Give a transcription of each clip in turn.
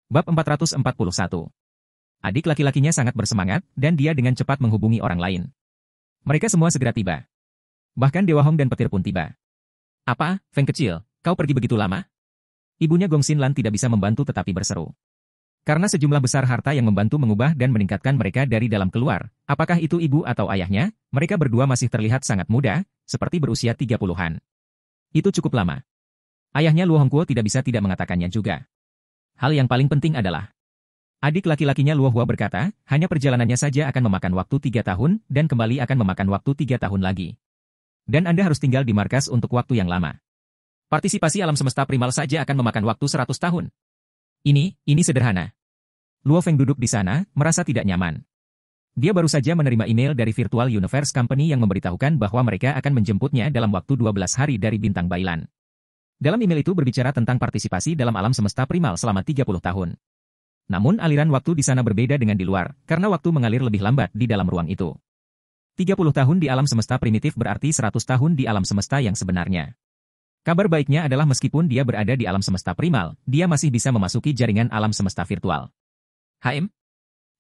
Bab 441. Adik laki-lakinya sangat bersemangat, dan dia dengan cepat menghubungi orang lain. Mereka semua segera tiba. Bahkan Dewa Hong dan petir pun tiba. Apa, Feng kecil, kau pergi begitu lama? Ibunya Gong Xinlan tidak bisa membantu tetapi berseru. Karena sejumlah besar harta yang membantu mengubah dan meningkatkan mereka dari dalam keluar, apakah itu ibu atau ayahnya, mereka berdua masih terlihat sangat muda, seperti berusia 30-an. Itu cukup lama. Ayahnya Luo Hongguo tidak bisa tidak mengatakannya juga. Hal yang paling penting adalah, adik laki-lakinya Luo Hua berkata, hanya perjalanannya saja akan memakan waktu 3 tahun, dan kembali akan memakan waktu 3 tahun lagi. Dan Anda harus tinggal di markas untuk waktu yang lama. Partisipasi alam semesta primal saja akan memakan waktu 100 tahun. Ini sederhana. Luo Feng duduk di sana, merasa tidak nyaman. Dia baru saja menerima email dari Virtual Universe Company yang memberitahukan bahwa mereka akan menjemputnya dalam waktu 12 hari dari Bintang Bailan. Dalam email itu berbicara tentang partisipasi dalam alam semesta primal selama 30 tahun. Namun aliran waktu di sana berbeda dengan di luar, karena waktu mengalir lebih lambat di dalam ruang itu. 30 tahun di alam semesta primitif berarti 100 tahun di alam semesta yang sebenarnya. Kabar baiknya adalah meskipun dia berada di alam semesta primal, dia masih bisa memasuki jaringan alam semesta virtual.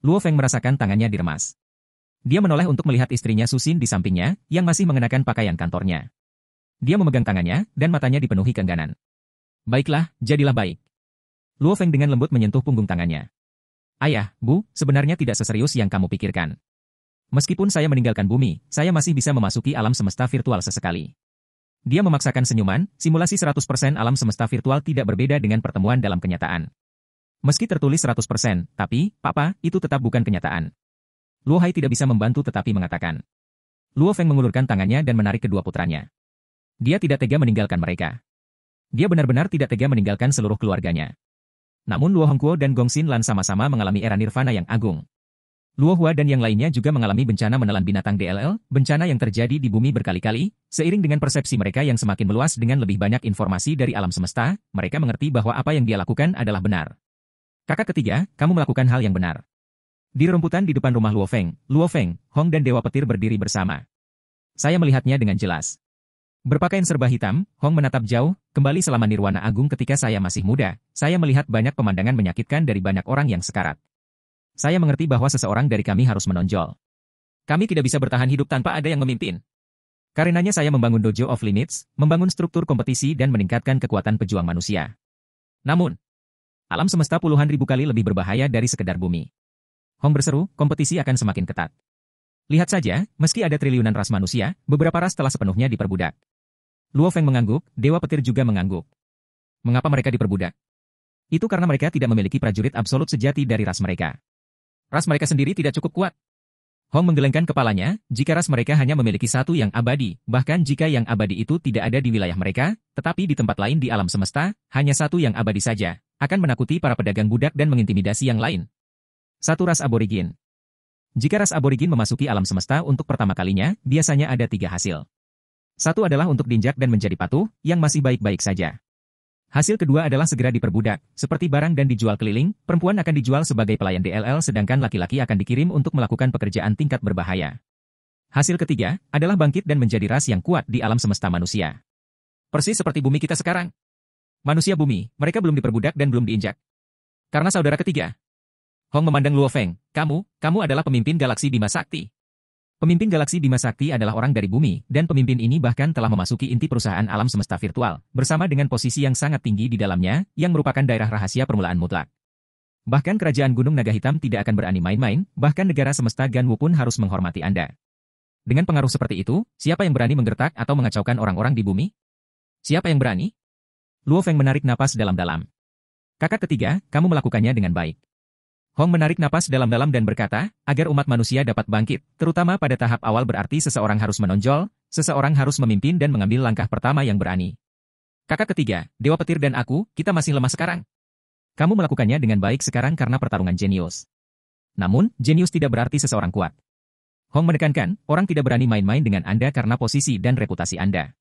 Luo Feng merasakan tangannya diremas. Dia menoleh untuk melihat istrinya Susin di sampingnya, yang masih mengenakan pakaian kantornya. Dia memegang tangannya, dan matanya dipenuhi keengganan. Baiklah, jadilah baik. Luo Feng dengan lembut menyentuh punggung tangannya. Ayah, Bu, sebenarnya tidak seserius yang kamu pikirkan. Meskipun saya meninggalkan bumi, saya masih bisa memasuki alam semesta virtual sesekali. Dia memaksakan senyuman, simulasi 100% alam semesta virtual tidak berbeda dengan pertemuan dalam kenyataan. Meski tertulis 100%, tapi, Papa, itu tetap bukan kenyataan. Luo Hai tidak bisa membantu tetapi mengatakan. Luo Feng mengulurkan tangannya dan menarik kedua putranya. Dia tidak tega meninggalkan mereka. Dia benar-benar tidak tega meninggalkan seluruh keluarganya. Namun Luo Hongguo dan Gong Xinlan sama-sama mengalami era nirvana yang agung. Luo Hua dan yang lainnya juga mengalami bencana menelan binatang DLL, bencana yang terjadi di bumi berkali-kali, seiring dengan persepsi mereka yang semakin meluas dengan lebih banyak informasi dari alam semesta, mereka mengerti bahwa apa yang dia lakukan adalah benar. Kakak ketiga, kamu melakukan hal yang benar. Di rumputan di depan rumah Luo Feng, Hong dan Dewa Petir berdiri bersama. Saya melihatnya dengan jelas. Berpakaian serba hitam, Hong menatap jauh, kembali selama nirwana agung ketika saya masih muda, saya melihat banyak pemandangan menyakitkan dari banyak orang yang sekarat. Saya mengerti bahwa seseorang dari kami harus menonjol. Kami tidak bisa bertahan hidup tanpa ada yang memimpin. Karenanya saya membangun Dojo of Limits, membangun struktur kompetisi dan meningkatkan kekuatan pejuang manusia. Namun, alam semesta puluhan ribu kali lebih berbahaya dari sekedar bumi. Hong berseru, kompetisi akan semakin ketat. Lihat saja, meski ada triliunan ras manusia, beberapa ras telah sepenuhnya diperbudak. Luo Feng mengangguk, Dewa Petir juga mengangguk. Mengapa mereka diperbudak? Itu karena mereka tidak memiliki prajurit absolut sejati dari ras mereka. Ras mereka sendiri tidak cukup kuat. Hong menggelengkan kepalanya, jika ras mereka hanya memiliki satu yang abadi, bahkan jika yang abadi itu tidak ada di wilayah mereka, tetapi di tempat lain di alam semesta, hanya satu yang abadi saja, akan menakuti para pedagang budak dan mengintimidasi yang lain. Satu ras aborigin. Jika ras aborigin memasuki alam semesta untuk pertama kalinya, biasanya ada 3 hasil. Satu adalah untuk diinjak dan menjadi patuh, yang masih baik-baik saja. Hasil kedua adalah segera diperbudak, seperti barang dan dijual keliling, perempuan akan dijual sebagai pelayan DLL sedangkan laki-laki akan dikirim untuk melakukan pekerjaan tingkat berbahaya. Hasil ketiga adalah bangkit dan menjadi ras yang kuat di alam semesta manusia. Persis seperti bumi kita sekarang. Manusia bumi, mereka belum diperbudak dan belum diinjak. Karena saudara ketiga. Hong memandang Luo Feng, kamu adalah pemimpin galaksi Bima Sakti. Pemimpin galaksi Bima Sakti adalah orang dari bumi, dan pemimpin ini bahkan telah memasuki inti perusahaan alam semesta virtual, bersama dengan posisi yang sangat tinggi di dalamnya, yang merupakan daerah rahasia permulaan mutlak. Bahkan kerajaan Gunung Naga Hitam tidak akan berani main-main, bahkan negara semesta Ganwu pun harus menghormati Anda. Dengan pengaruh seperti itu, siapa yang berani menggertak atau mengacaukan orang-orang di bumi? Siapa yang berani? Luo Feng menarik napas dalam-dalam. Kakak ketiga, kamu melakukannya dengan baik. Hong menarik napas dalam-dalam dan berkata, agar umat manusia dapat bangkit, terutama pada tahap awal berarti seseorang harus menonjol, seseorang harus memimpin dan mengambil langkah pertama yang berani. Kakak ketiga, Dewa Petir dan aku, kita masih lemah sekarang. Kamu melakukannya dengan baik sekarang karena pertarungan jenius. Namun, jenius tidak berarti seseorang kuat. Hong menekankan, orang tidak berani main-main dengan Anda karena posisi dan reputasi Anda.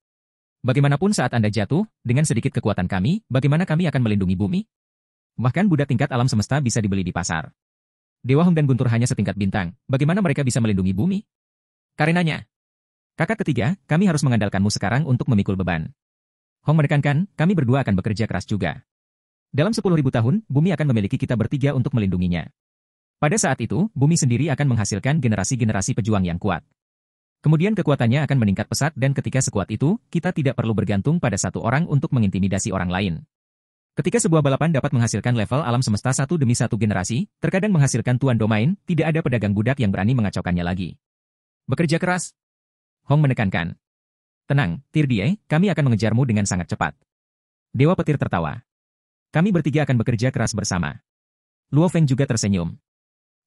Bagaimanapun saat Anda jatuh, dengan sedikit kekuatan kami, bagaimana kami akan melindungi bumi? Bahkan budak tingkat alam semesta bisa dibeli di pasar. Dewa Hong dan Guntur hanya setingkat bintang, bagaimana mereka bisa melindungi bumi? Karenanya, kakak ketiga, kami harus mengandalkanmu sekarang untuk memikul beban. Hong menekankan, kami berdua akan bekerja keras juga. Dalam 10.000 tahun, bumi akan memiliki kita bertiga untuk melindunginya. Pada saat itu, bumi sendiri akan menghasilkan generasi-generasi pejuang yang kuat. Kemudian kekuatannya akan meningkat pesat dan ketika sekuat itu, kita tidak perlu bergantung pada satu orang untuk mengintimidasi orang lain. Ketika sebuah balapan dapat menghasilkan level alam semesta satu demi satu generasi, terkadang menghasilkan tuan domain, tidak ada pedagang budak yang berani mengacaukannya lagi. Bekerja keras. Hong menekankan. Tenang, Tirdie, kami akan mengejarmu dengan sangat cepat. Dewa petir tertawa. Kami bertiga akan bekerja keras bersama. Luo Feng juga tersenyum.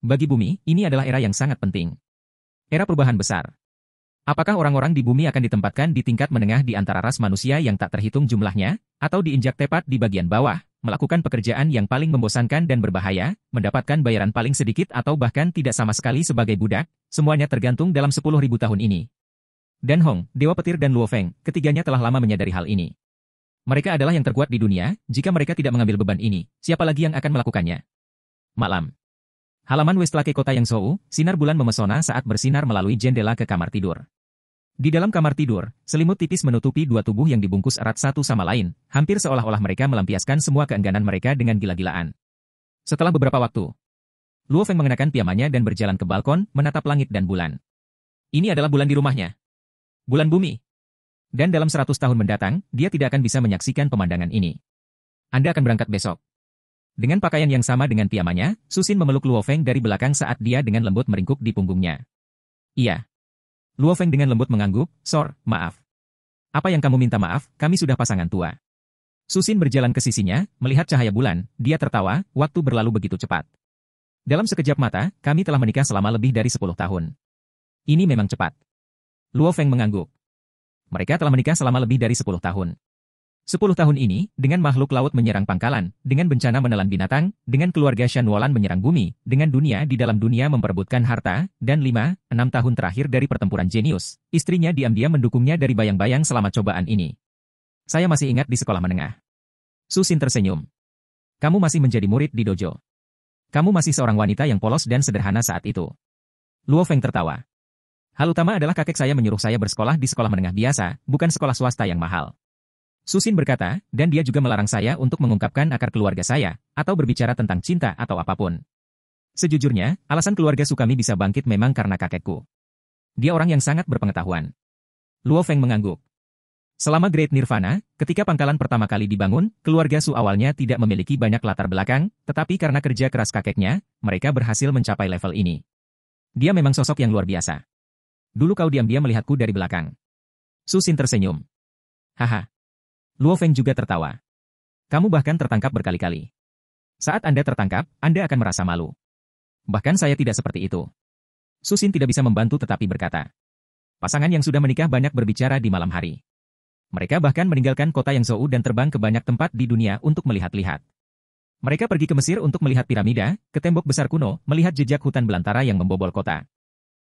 Bagi bumi, ini adalah era yang sangat penting. Era perubahan besar. Apakah orang-orang di bumi akan ditempatkan di tingkat menengah di antara ras manusia yang tak terhitung jumlahnya, atau diinjak tepat di bagian bawah, melakukan pekerjaan yang paling membosankan dan berbahaya, mendapatkan bayaran paling sedikit atau bahkan tidak sama sekali sebagai budak, semuanya tergantung dalam 10.000 tahun ini. Dan Hong, Dewa Petir dan Luo Feng, ketiganya telah lama menyadari hal ini. Mereka adalah yang terkuat di dunia, jika mereka tidak mengambil beban ini, siapa lagi yang akan melakukannya? Malam. Halaman Westlake kota Yangzhou, sinar bulan memesona saat bersinar melalui jendela ke kamar tidur. Di dalam kamar tidur, selimut tipis menutupi dua tubuh yang dibungkus erat satu sama lain, hampir seolah-olah mereka melampiaskan semua keengganan mereka dengan gila-gilaan. Setelah beberapa waktu, Luo Feng mengenakan piyamanya dan berjalan ke balkon, menatap langit dan bulan. Ini adalah bulan di rumahnya. Bulan bumi. Dan dalam 100 tahun mendatang, dia tidak akan bisa menyaksikan pemandangan ini. Anda akan berangkat besok. Dengan pakaian yang sama dengan piyamanya, Susin memeluk Luo Feng dari belakang saat dia dengan lembut meringkuk di punggungnya. Iya. Luo Feng dengan lembut mengangguk, "Sor, maaf. Apa yang kamu minta maaf, kami sudah pasangan tua." Susin berjalan ke sisinya, melihat cahaya bulan, dia tertawa, waktu berlalu begitu cepat. Dalam sekejap mata, kami telah menikah selama lebih dari 10 tahun. Ini memang cepat. Luo Feng mengangguk. Mereka telah menikah selama lebih dari 10 tahun. 10 tahun ini, dengan makhluk laut menyerang pangkalan, dengan bencana menelan binatang, dengan keluarga Shan Wulan menyerang bumi, dengan dunia di dalam dunia memperebutkan harta, dan 5-6 tahun terakhir dari pertempuran jenius, istrinya diam-diam mendukungnya dari bayang-bayang selama cobaan ini. Saya masih ingat di sekolah menengah. Susin tersenyum. Kamu masih menjadi murid di dojo. Kamu masih seorang wanita yang polos dan sederhana saat itu. Luo Feng tertawa. Hal utama adalah kakek saya menyuruh saya bersekolah di sekolah menengah biasa, bukan sekolah swasta yang mahal. Susin berkata, dan dia juga melarang saya untuk mengungkapkan akar keluarga saya, atau berbicara tentang cinta atau apapun. Sejujurnya, alasan keluarga Sukami bisa bangkit memang karena kakekku. Dia orang yang sangat berpengetahuan. Luo Feng mengangguk. Selama Great Nirvana, ketika pangkalan pertama kali dibangun, keluarga Su awalnya tidak memiliki banyak latar belakang, tetapi karena kerja keras kakeknya, mereka berhasil mencapai level ini. Dia memang sosok yang luar biasa. Dulu kau diam-diam melihatku dari belakang. Susin tersenyum. Haha. Luo Feng juga tertawa. Kamu bahkan tertangkap berkali-kali. Saat Anda tertangkap, Anda akan merasa malu. Bahkan saya tidak seperti itu. Susin tidak bisa membantu tetapi berkata. Pasangan yang sudah menikah banyak berbicara di malam hari. Mereka bahkan meninggalkan kota Yangzhou dan terbang ke banyak tempat di dunia untuk melihat-lihat. Mereka pergi ke Mesir untuk melihat piramida, ke tembok besar kuno, melihat jejak hutan belantara yang membobol kota.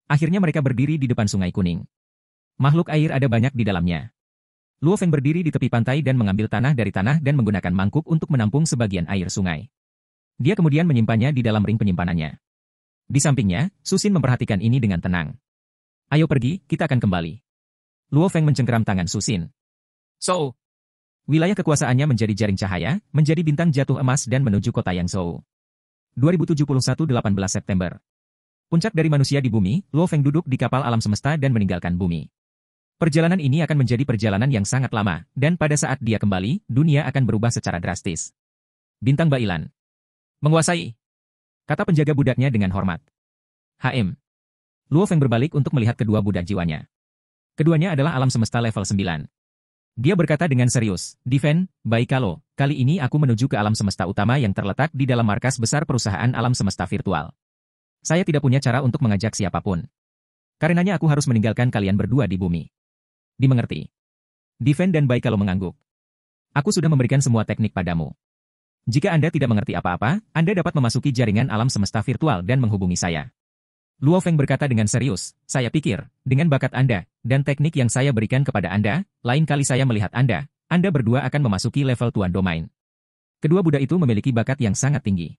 Akhirnya mereka berdiri di depan Sungai Kuning. Makhluk air ada banyak di dalamnya. Luo Feng berdiri di tepi pantai dan mengambil tanah dari tanah dan menggunakan mangkuk untuk menampung sebagian air sungai. Dia kemudian menyimpannya di dalam ring penyimpanannya. Di sampingnya, Susin memperhatikan ini dengan tenang. Ayo pergi, kita akan kembali. Luo Feng mencengkeram tangan Susin. So, wilayah kekuasaannya menjadi jaring cahaya, menjadi bintang jatuh emas dan menuju kota Yangzhou. 2071 18 September. Puncak dari manusia di bumi, Luo Feng duduk di kapal alam semesta dan meninggalkan bumi. Perjalanan ini akan menjadi perjalanan yang sangat lama, dan pada saat dia kembali, dunia akan berubah secara drastis. Bintang Bailan. Menguasai. Kata penjaga budaknya dengan hormat. HM. Luo Feng berbalik untuk melihat kedua budak jiwanya. Keduanya adalah alam semesta level 9. Dia berkata dengan serius, Diven, Baikalo, kali ini aku menuju ke alam semesta utama yang terletak di dalam markas besar perusahaan alam semesta virtual. Saya tidak punya cara untuk mengajak siapapun. Karenanya aku harus meninggalkan kalian berdua di bumi. Dimengerti. Diven dan Baikalo mengangguk. Aku sudah memberikan semua teknik padamu. Jika Anda tidak mengerti apa-apa, Anda dapat memasuki jaringan alam semesta virtual dan menghubungi saya. Luo Feng berkata dengan serius, saya pikir, dengan bakat Anda, dan teknik yang saya berikan kepada Anda, lain kali saya melihat Anda berdua akan memasuki level Tuan Domain. Kedua budak itu memiliki bakat yang sangat tinggi.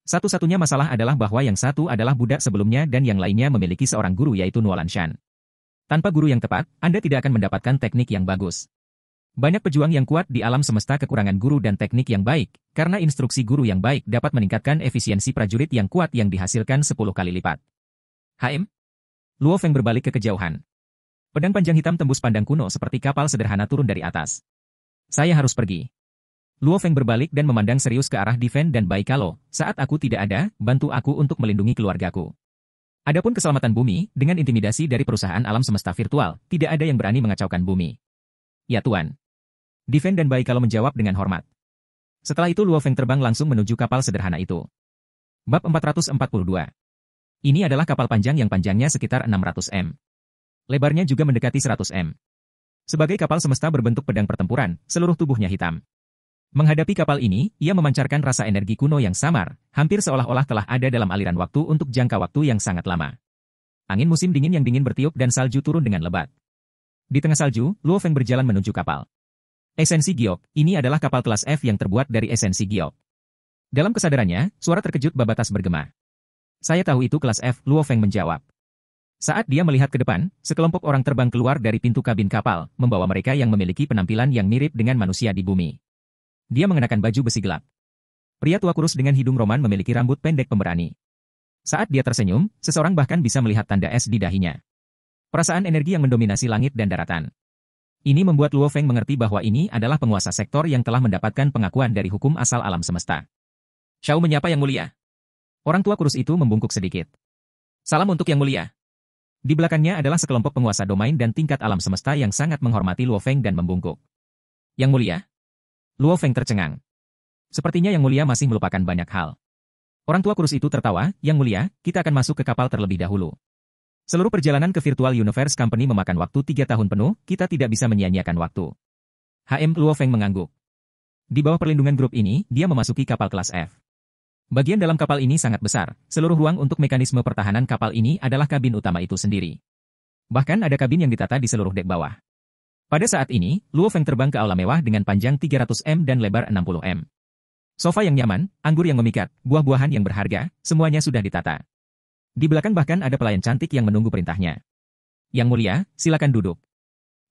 Satu-satunya masalah adalah bahwa yang satu adalah budak sebelumnya dan yang lainnya memiliki seorang guru yaitu Nuolan Shan. Tanpa guru yang tepat, Anda tidak akan mendapatkan teknik yang bagus. Banyak pejuang yang kuat di alam semesta kekurangan guru dan teknik yang baik, karena instruksi guru yang baik dapat meningkatkan efisiensi prajurit yang kuat yang dihasilkan 10 kali lipat. HM? Luo Feng berbalik ke kejauhan. Pedang panjang hitam tembus pandang kuno seperti kapal sederhana turun dari atas. Saya harus pergi. Luo Feng berbalik dan memandang serius ke arah Diven dan Bai Kalo. Saat aku tidak ada, bantu aku untuk melindungi keluargaku. Adapun keselamatan bumi, dengan intimidasi dari perusahaan alam semesta virtual, tidak ada yang berani mengacaukan bumi. Ya Tuan. Diven dan Bai Kalo menjawab dengan hormat. Setelah itu Luo Feng terbang langsung menuju kapal sederhana itu. Bab 442. Ini adalah kapal panjang yang panjangnya sekitar 600 m. Lebarnya juga mendekati 100 m. Sebagai kapal semesta berbentuk pedang pertempuran, seluruh tubuhnya hitam. Menghadapi kapal ini, ia memancarkan rasa energi kuno yang samar, hampir seolah-olah telah ada dalam aliran waktu untuk jangka waktu yang sangat lama. Angin musim dingin yang dingin bertiup dan salju turun dengan lebat. Di tengah salju, Luo Feng berjalan menuju kapal. Esensi Giok, ini adalah kapal kelas F yang terbuat dari esensi Giok. Dalam kesadarannya, suara terkejut Babatas bergema. Saya tahu itu kelas F, Luo Feng menjawab. Saat dia melihat ke depan, sekelompok orang terbang keluar dari pintu kabin kapal, membawa mereka yang memiliki penampilan yang mirip dengan manusia di bumi. Dia mengenakan baju besi gelap. Pria tua kurus dengan hidung roman memiliki rambut pendek pemberani. Saat dia tersenyum, seseorang bahkan bisa melihat tanda es di dahinya. Perasaan energi yang mendominasi langit dan daratan. Ini membuat Luo Feng mengerti bahwa ini adalah penguasa sektor yang telah mendapatkan pengakuan dari hukum asal alam semesta. Xiao menyapa Yang Mulia. Orang tua kurus itu membungkuk sedikit. Salam untuk Yang Mulia. Di belakangnya adalah sekelompok penguasa domain dan tingkat alam semesta yang sangat menghormati Luo Feng dan membungkuk. Yang Mulia? Luo Feng tercengang. Sepertinya Yang Mulia masih melupakan banyak hal. Orang tua kurus itu tertawa, Yang Mulia, kita akan masuk ke kapal terlebih dahulu. Seluruh perjalanan ke Virtual Universe Company memakan waktu 3 tahun penuh, kita tidak bisa menyia-nyiakan waktu. Luo Feng mengangguk. Di bawah perlindungan grup ini, dia memasuki kapal kelas F. Bagian dalam kapal ini sangat besar, seluruh ruang untuk mekanisme pertahanan kapal ini adalah kabin utama itu sendiri. Bahkan ada kabin yang ditata di seluruh dek bawah. Pada saat ini, Luo Feng terbang ke aula mewah dengan panjang 300 m dan lebar 60 m. Sofa yang nyaman, anggur yang memikat, buah-buahan yang berharga, semuanya sudah ditata. Di belakang bahkan ada pelayan cantik yang menunggu perintahnya. Yang Mulia, silakan duduk.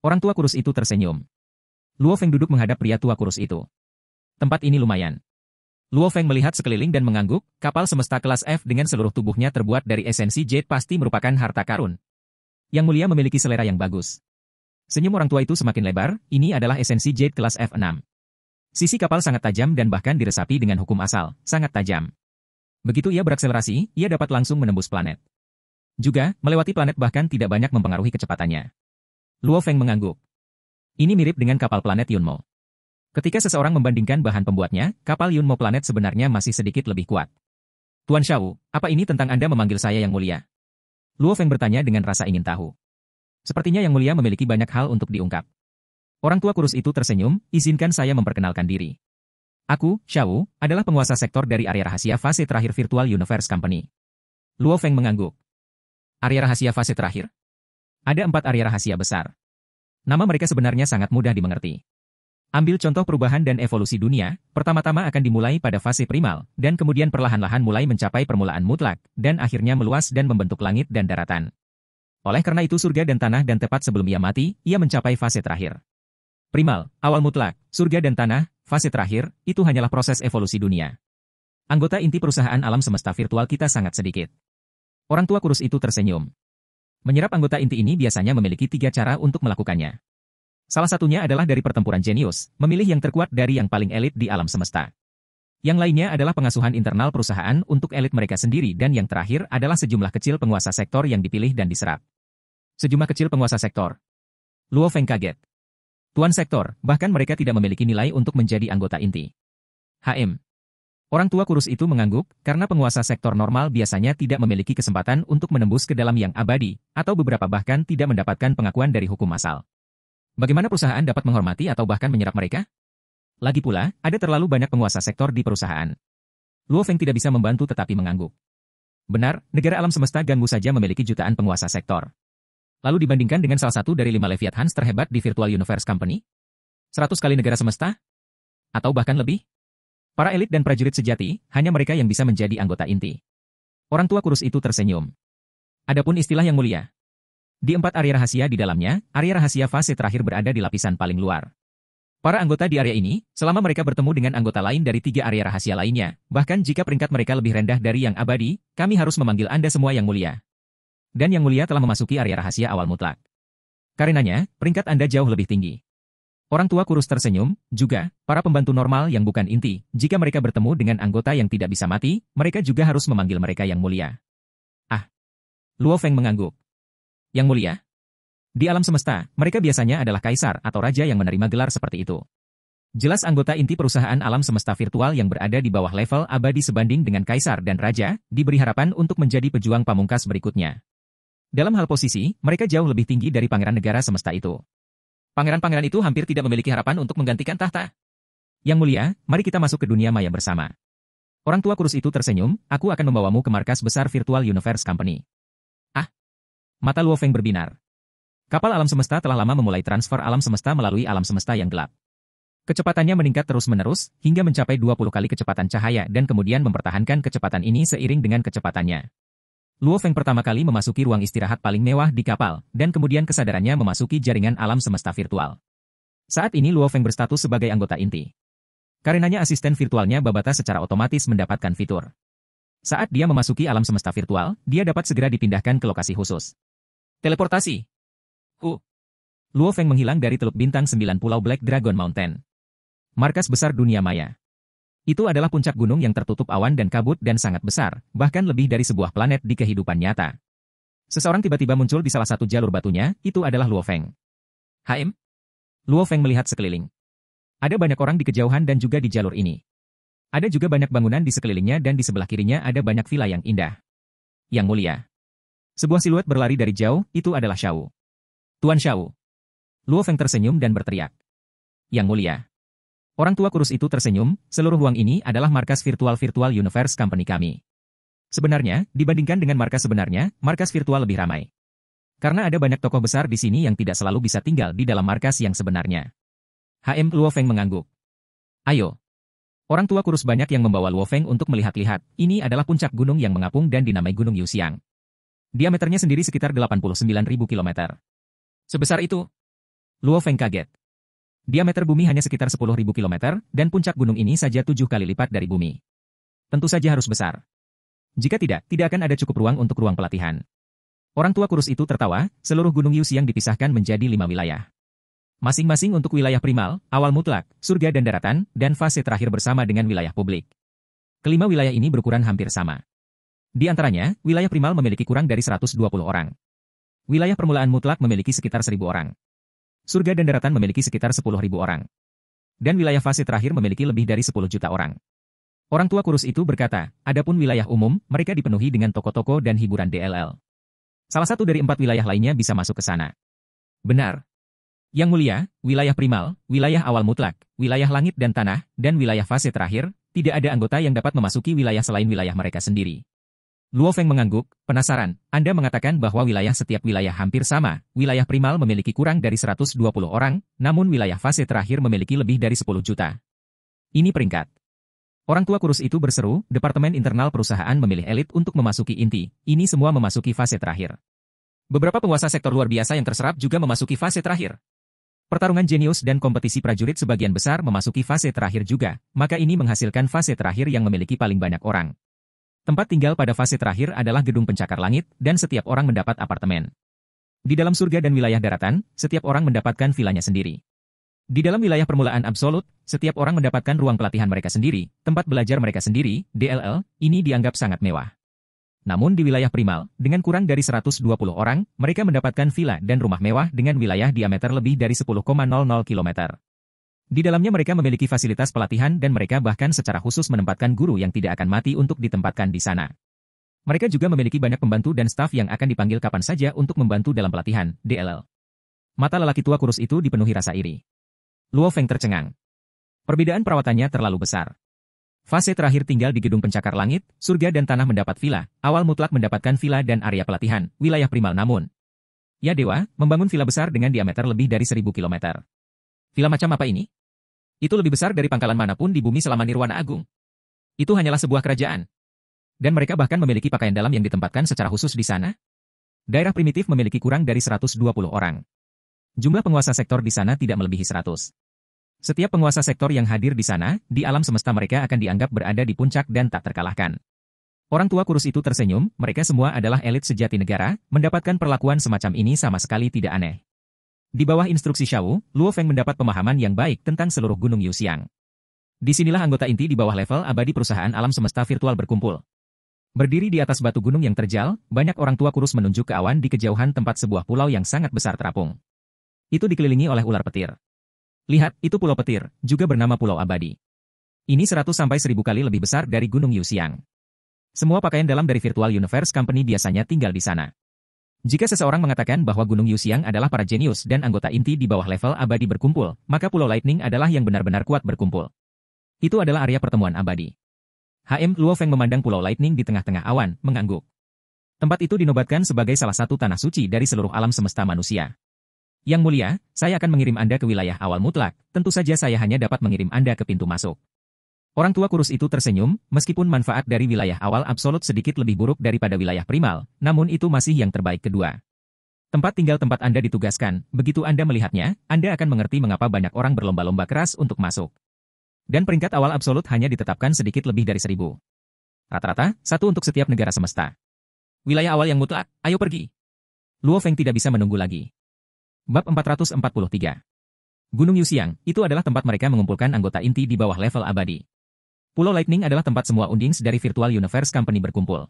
Orang tua kurus itu tersenyum. Luo Feng duduk menghadap pria tua kurus itu. Tempat ini lumayan. Luo Feng melihat sekeliling dan mengangguk, kapal semesta kelas F dengan seluruh tubuhnya terbuat dari esensi jade pasti merupakan harta karun. Yang Mulia memiliki selera yang bagus. Senyum orang tua itu semakin lebar, ini adalah esensi jade kelas F6. Sisi kapal sangat tajam dan bahkan diresapi dengan hukum asal, sangat tajam. Begitu ia berakselerasi, ia dapat langsung menembus planet. Juga, melewati planet bahkan tidak banyak mempengaruhi kecepatannya. Luo Feng mengangguk. Ini mirip dengan kapal planet Yunmo. Ketika seseorang membandingkan bahan pembuatnya, kapal Yunmo planet sebenarnya masih sedikit lebih kuat. Tuan Xiao, apa ini tentang Anda memanggil saya Yang Mulia? Luo Feng bertanya dengan rasa ingin tahu. Sepertinya Yang Mulia memiliki banyak hal untuk diungkap. Orang tua kurus itu tersenyum, izinkan saya memperkenalkan diri. Aku, Xiao, adalah penguasa sektor dari area rahasia fase terakhir Virtual Universe Company. Luo Feng mengangguk. Area rahasia fase terakhir? Ada 4 area rahasia besar. Nama mereka sebenarnya sangat mudah dimengerti. Ambil contoh perubahan dan evolusi dunia, pertama-tama akan dimulai pada fase primal, dan kemudian perlahan-lahan mulai mencapai permulaan mutlak, dan akhirnya meluas dan membentuk langit dan daratan. Oleh karena itu surga dan tanah dan tepat sebelum ia mati, ia mencapai fase terakhir. Primal, awal mutlak, surga dan tanah, fase terakhir, itu hanyalah proses evolusi dunia. Anggota inti perusahaan alam semesta virtual kita sangat sedikit. Orang tua kurus itu tersenyum. Menyerap anggota inti ini biasanya memiliki 3 cara untuk melakukannya. Salah satunya adalah dari pertempuran jenius, memilih yang terkuat dari yang paling elit di alam semesta. Yang lainnya adalah pengasuhan internal perusahaan untuk elit mereka sendiri dan yang terakhir adalah sejumlah kecil penguasa sektor yang dipilih dan diserap. Sejumlah kecil penguasa sektor. Luo Feng kaget. Tuan sektor, bahkan mereka tidak memiliki nilai untuk menjadi anggota inti. Orang tua kurus itu mengangguk, karena penguasa sektor normal biasanya tidak memiliki kesempatan untuk menembus ke dalam yang abadi, atau beberapa bahkan tidak mendapatkan pengakuan dari hukum asal. Bagaimana perusahaan dapat menghormati atau bahkan menyerap mereka? Lagi pula, ada terlalu banyak penguasa sektor di perusahaan. Luo Feng tidak bisa membantu tetapi mengangguk. Benar, negara alam semesta Ganmu saja memiliki jutaan penguasa sektor. Lalu dibandingkan dengan salah satu dari 5 Leviathans terhebat di Virtual Universe Company? 100 kali negara semesta? Atau bahkan lebih? Para elit dan prajurit sejati, hanya mereka yang bisa menjadi anggota inti. Orang tua kurus itu tersenyum. Adapun istilah Yang Mulia. Di 4 area rahasia di dalamnya, area rahasia fase terakhir berada di lapisan paling luar. Para anggota di area ini, selama mereka bertemu dengan anggota lain dari 3 area rahasia lainnya, bahkan jika peringkat mereka lebih rendah dari yang abadi, kami harus memanggil Anda semua yang mulia. Dan yang mulia telah memasuki area rahasia awal mutlak. Karenanya, peringkat Anda jauh lebih tinggi. Orang tua kurus tersenyum, juga, para pembantu normal yang bukan inti, jika mereka bertemu dengan anggota yang tidak bisa mati, mereka juga harus memanggil mereka yang mulia. Ah. Luo Feng mengangguk. Yang mulia? Di alam semesta, mereka biasanya adalah kaisar atau raja yang menerima gelar seperti itu. Jelas anggota inti perusahaan alam semesta virtual yang berada di bawah level abadi sebanding dengan kaisar dan raja, diberi harapan untuk menjadi pejuang pamungkas berikutnya. Dalam hal posisi, mereka jauh lebih tinggi dari pangeran negara semesta itu. Pangeran-pangeran itu hampir tidak memiliki harapan untuk menggantikan tahta. Yang mulia, mari kita masuk ke dunia maya bersama. Orang tua kurus itu tersenyum, aku akan membawamu ke markas besar Virtual Universe Company. Ah. Mata Luo Feng berbinar. Kapal alam semesta telah lama memulai transfer alam semesta melalui alam semesta yang gelap. Kecepatannya meningkat terus-menerus, hingga mencapai 20 kali kecepatan cahaya dan kemudian mempertahankan kecepatan ini seiring dengan kecepatannya. Luo Feng pertama kali memasuki ruang istirahat paling mewah di kapal, dan kemudian kesadarannya memasuki jaringan alam semesta virtual. Saat ini Luo Feng berstatus sebagai anggota inti. Karenanya asisten virtualnya Babata secara otomatis mendapatkan fitur. Saat dia memasuki alam semesta virtual, dia dapat segera dipindahkan ke lokasi khusus. Teleportasi. Luo Feng menghilang dari Teluk Bintang 9 Pulau Black Dragon Mountain. Markas besar dunia maya. Itu adalah puncak gunung yang tertutup awan dan kabut dan sangat besar, bahkan lebih dari sebuah planet di kehidupan nyata. Seseorang tiba-tiba muncul di salah satu jalur batunya, itu adalah Luo Feng. HM? Luo Feng melihat sekeliling. Ada banyak orang di kejauhan dan juga di jalur ini. Ada juga banyak bangunan di sekelilingnya dan di sebelah kirinya ada banyak villa yang indah. Yang mulia. Sebuah siluet berlari dari jauh, itu adalah Shao. Tuan Shao. Luo Feng tersenyum dan berteriak. Yang mulia. Orang tua kurus itu tersenyum, seluruh ruang ini adalah markas Virtual Universe Company kami. Sebenarnya, dibandingkan dengan markas sebenarnya, markas virtual lebih ramai. Karena ada banyak tokoh besar di sini yang tidak selalu bisa tinggal di dalam markas yang sebenarnya. Luo Feng mengangguk. Ayo. Orang tua kurus banyak yang membawa Luo Feng untuk melihat-lihat, ini adalah puncak gunung yang mengapung dan dinamai Gunung Yuxiang. Diameternya sendiri sekitar 89.000 km. Sebesar itu? Luo Feng kaget. Diameter bumi hanya sekitar 10.000 km, dan puncak gunung ini saja 7 kali lipat dari bumi. Tentu saja harus besar. Jika tidak akan ada cukup ruang untuk ruang pelatihan. Orang tua kurus itu tertawa, seluruh gunung Yuxiang dipisahkan menjadi 5 wilayah. Masing-masing untuk wilayah primal, awal mutlak, surga dan daratan, dan fase terakhir bersama dengan wilayah publik. Kelima wilayah ini berukuran hampir sama. Di antaranya, wilayah primal memiliki kurang dari 120 orang. Wilayah permulaan mutlak memiliki sekitar 1.000 orang. Surga dan daratan memiliki sekitar 10.000 orang. Dan wilayah fase terakhir memiliki lebih dari 10 juta orang. Orang tua kurus itu berkata, adapun wilayah umum, mereka dipenuhi dengan toko-toko dan hiburan DLL. Salah satu dari 4 wilayah lainnya bisa masuk ke sana. Benar. Yang mulia, wilayah primal, wilayah awal mutlak, wilayah langit dan tanah, dan wilayah fase terakhir, tidak ada anggota yang dapat memasuki wilayah selain wilayah mereka sendiri. Luo Feng mengangguk, penasaran, Anda mengatakan bahwa wilayah setiap wilayah hampir sama, wilayah primal memiliki kurang dari 120 orang, namun wilayah fase terakhir memiliki lebih dari 10 juta. Ini peringkat. Orang tua kurus itu berseru, Departemen Internal Perusahaan memilih elit untuk memasuki inti, ini semua memasuki fase terakhir. Beberapa penguasa sektor luar biasa yang terserap juga memasuki fase terakhir. Pertarungan jenius dan kompetisi prajurit sebagian besar memasuki fase terakhir juga, maka ini menghasilkan fase terakhir yang memiliki paling banyak orang. Tempat tinggal pada fase terakhir adalah gedung pencakar langit, dan setiap orang mendapat apartemen. Di dalam surga dan wilayah daratan, setiap orang mendapatkan vilanya sendiri. Di dalam wilayah permulaan absolut, setiap orang mendapatkan ruang pelatihan mereka sendiri, tempat belajar mereka sendiri, DLL, ini dianggap sangat mewah. Namun di wilayah primal, dengan kurang dari 120 orang, mereka mendapatkan villa dan rumah mewah dengan wilayah diameter lebih dari 10,00 km. Di dalamnya mereka memiliki fasilitas pelatihan dan mereka bahkan secara khusus menempatkan guru yang tidak akan mati untuk ditempatkan di sana. Mereka juga memiliki banyak pembantu dan staf yang akan dipanggil kapan saja untuk membantu dalam pelatihan, DLL. Mata lelaki tua kurus itu dipenuhi rasa iri. Luo Feng tercengang. Perbedaan perawatannya terlalu besar. Fase terakhir tinggal di gedung pencakar langit, surga dan tanah mendapat villa, awal mutlak mendapatkan villa dan area pelatihan, wilayah primal namun. Ya dewa, membangun villa besar dengan diameter lebih dari 1.000 km. Villa macam apa ini? Itu lebih besar dari pangkalan manapun di bumi selama Nirwana Agung. Itu hanyalah sebuah kerajaan. Dan mereka bahkan memiliki pakaian dalam yang ditempatkan secara khusus di sana. Daerah primitif memiliki kurang dari 120 orang. Jumlah penguasa sektor di sana tidak melebihi 100. Setiap penguasa sektor yang hadir di sana, di alam semesta mereka akan dianggap berada di puncak dan tak terkalahkan. Orang tua kurus itu tersenyum, mereka semua adalah elit sejati negara, mendapatkan perlakuan semacam ini sama sekali tidak aneh. Di bawah instruksi Xiao, Luo Feng mendapat pemahaman yang baik tentang seluruh Gunung Yuxiang. Disinilah anggota inti di bawah level abadi perusahaan alam semesta virtual berkumpul. Berdiri di atas batu gunung yang terjal, banyak orang tua kurus menunjuk ke awan di kejauhan tempat sebuah pulau yang sangat besar terapung. Itu dikelilingi oleh ular petir. Lihat, itu pulau petir, juga bernama Pulau Abadi. Ini 100-1000 kali lebih besar dari Gunung Yuxiang. Semua pakaian dalam dari Virtual Universe Company biasanya tinggal di sana. Jika seseorang mengatakan bahwa Gunung Yuxiang adalah para jenius dan anggota inti di bawah level abadi berkumpul, maka Pulau Lightning adalah yang benar-benar kuat berkumpul. Itu adalah area pertemuan abadi. Luo Feng memandang Pulau Lightning di tengah-tengah awan, mengangguk. Tempat itu dinobatkan sebagai salah satu tanah suci dari seluruh alam semesta manusia. Yang mulia, saya akan mengirim Anda ke wilayah awal mutlak, tentu saja saya hanya dapat mengirim Anda ke pintu masuk. Orang tua kurus itu tersenyum, meskipun manfaat dari wilayah awal absolut sedikit lebih buruk daripada wilayah primal, namun itu masih yang terbaik kedua. Tempat tinggal tempat Anda ditugaskan, begitu Anda melihatnya, Anda akan mengerti mengapa banyak orang berlomba-lomba keras untuk masuk. Dan peringkat awal absolut hanya ditetapkan sedikit lebih dari 1000. Rata-rata, satu untuk setiap negara semesta. Wilayah awal yang mutlak, ayo pergi. Luo Feng tidak bisa menunggu lagi. Bab 443. Gunung Yuxiang, itu adalah tempat mereka mengumpulkan anggota inti di bawah level abadi. Pulau Lightning adalah tempat semua undings dari Virtual Universe Company berkumpul.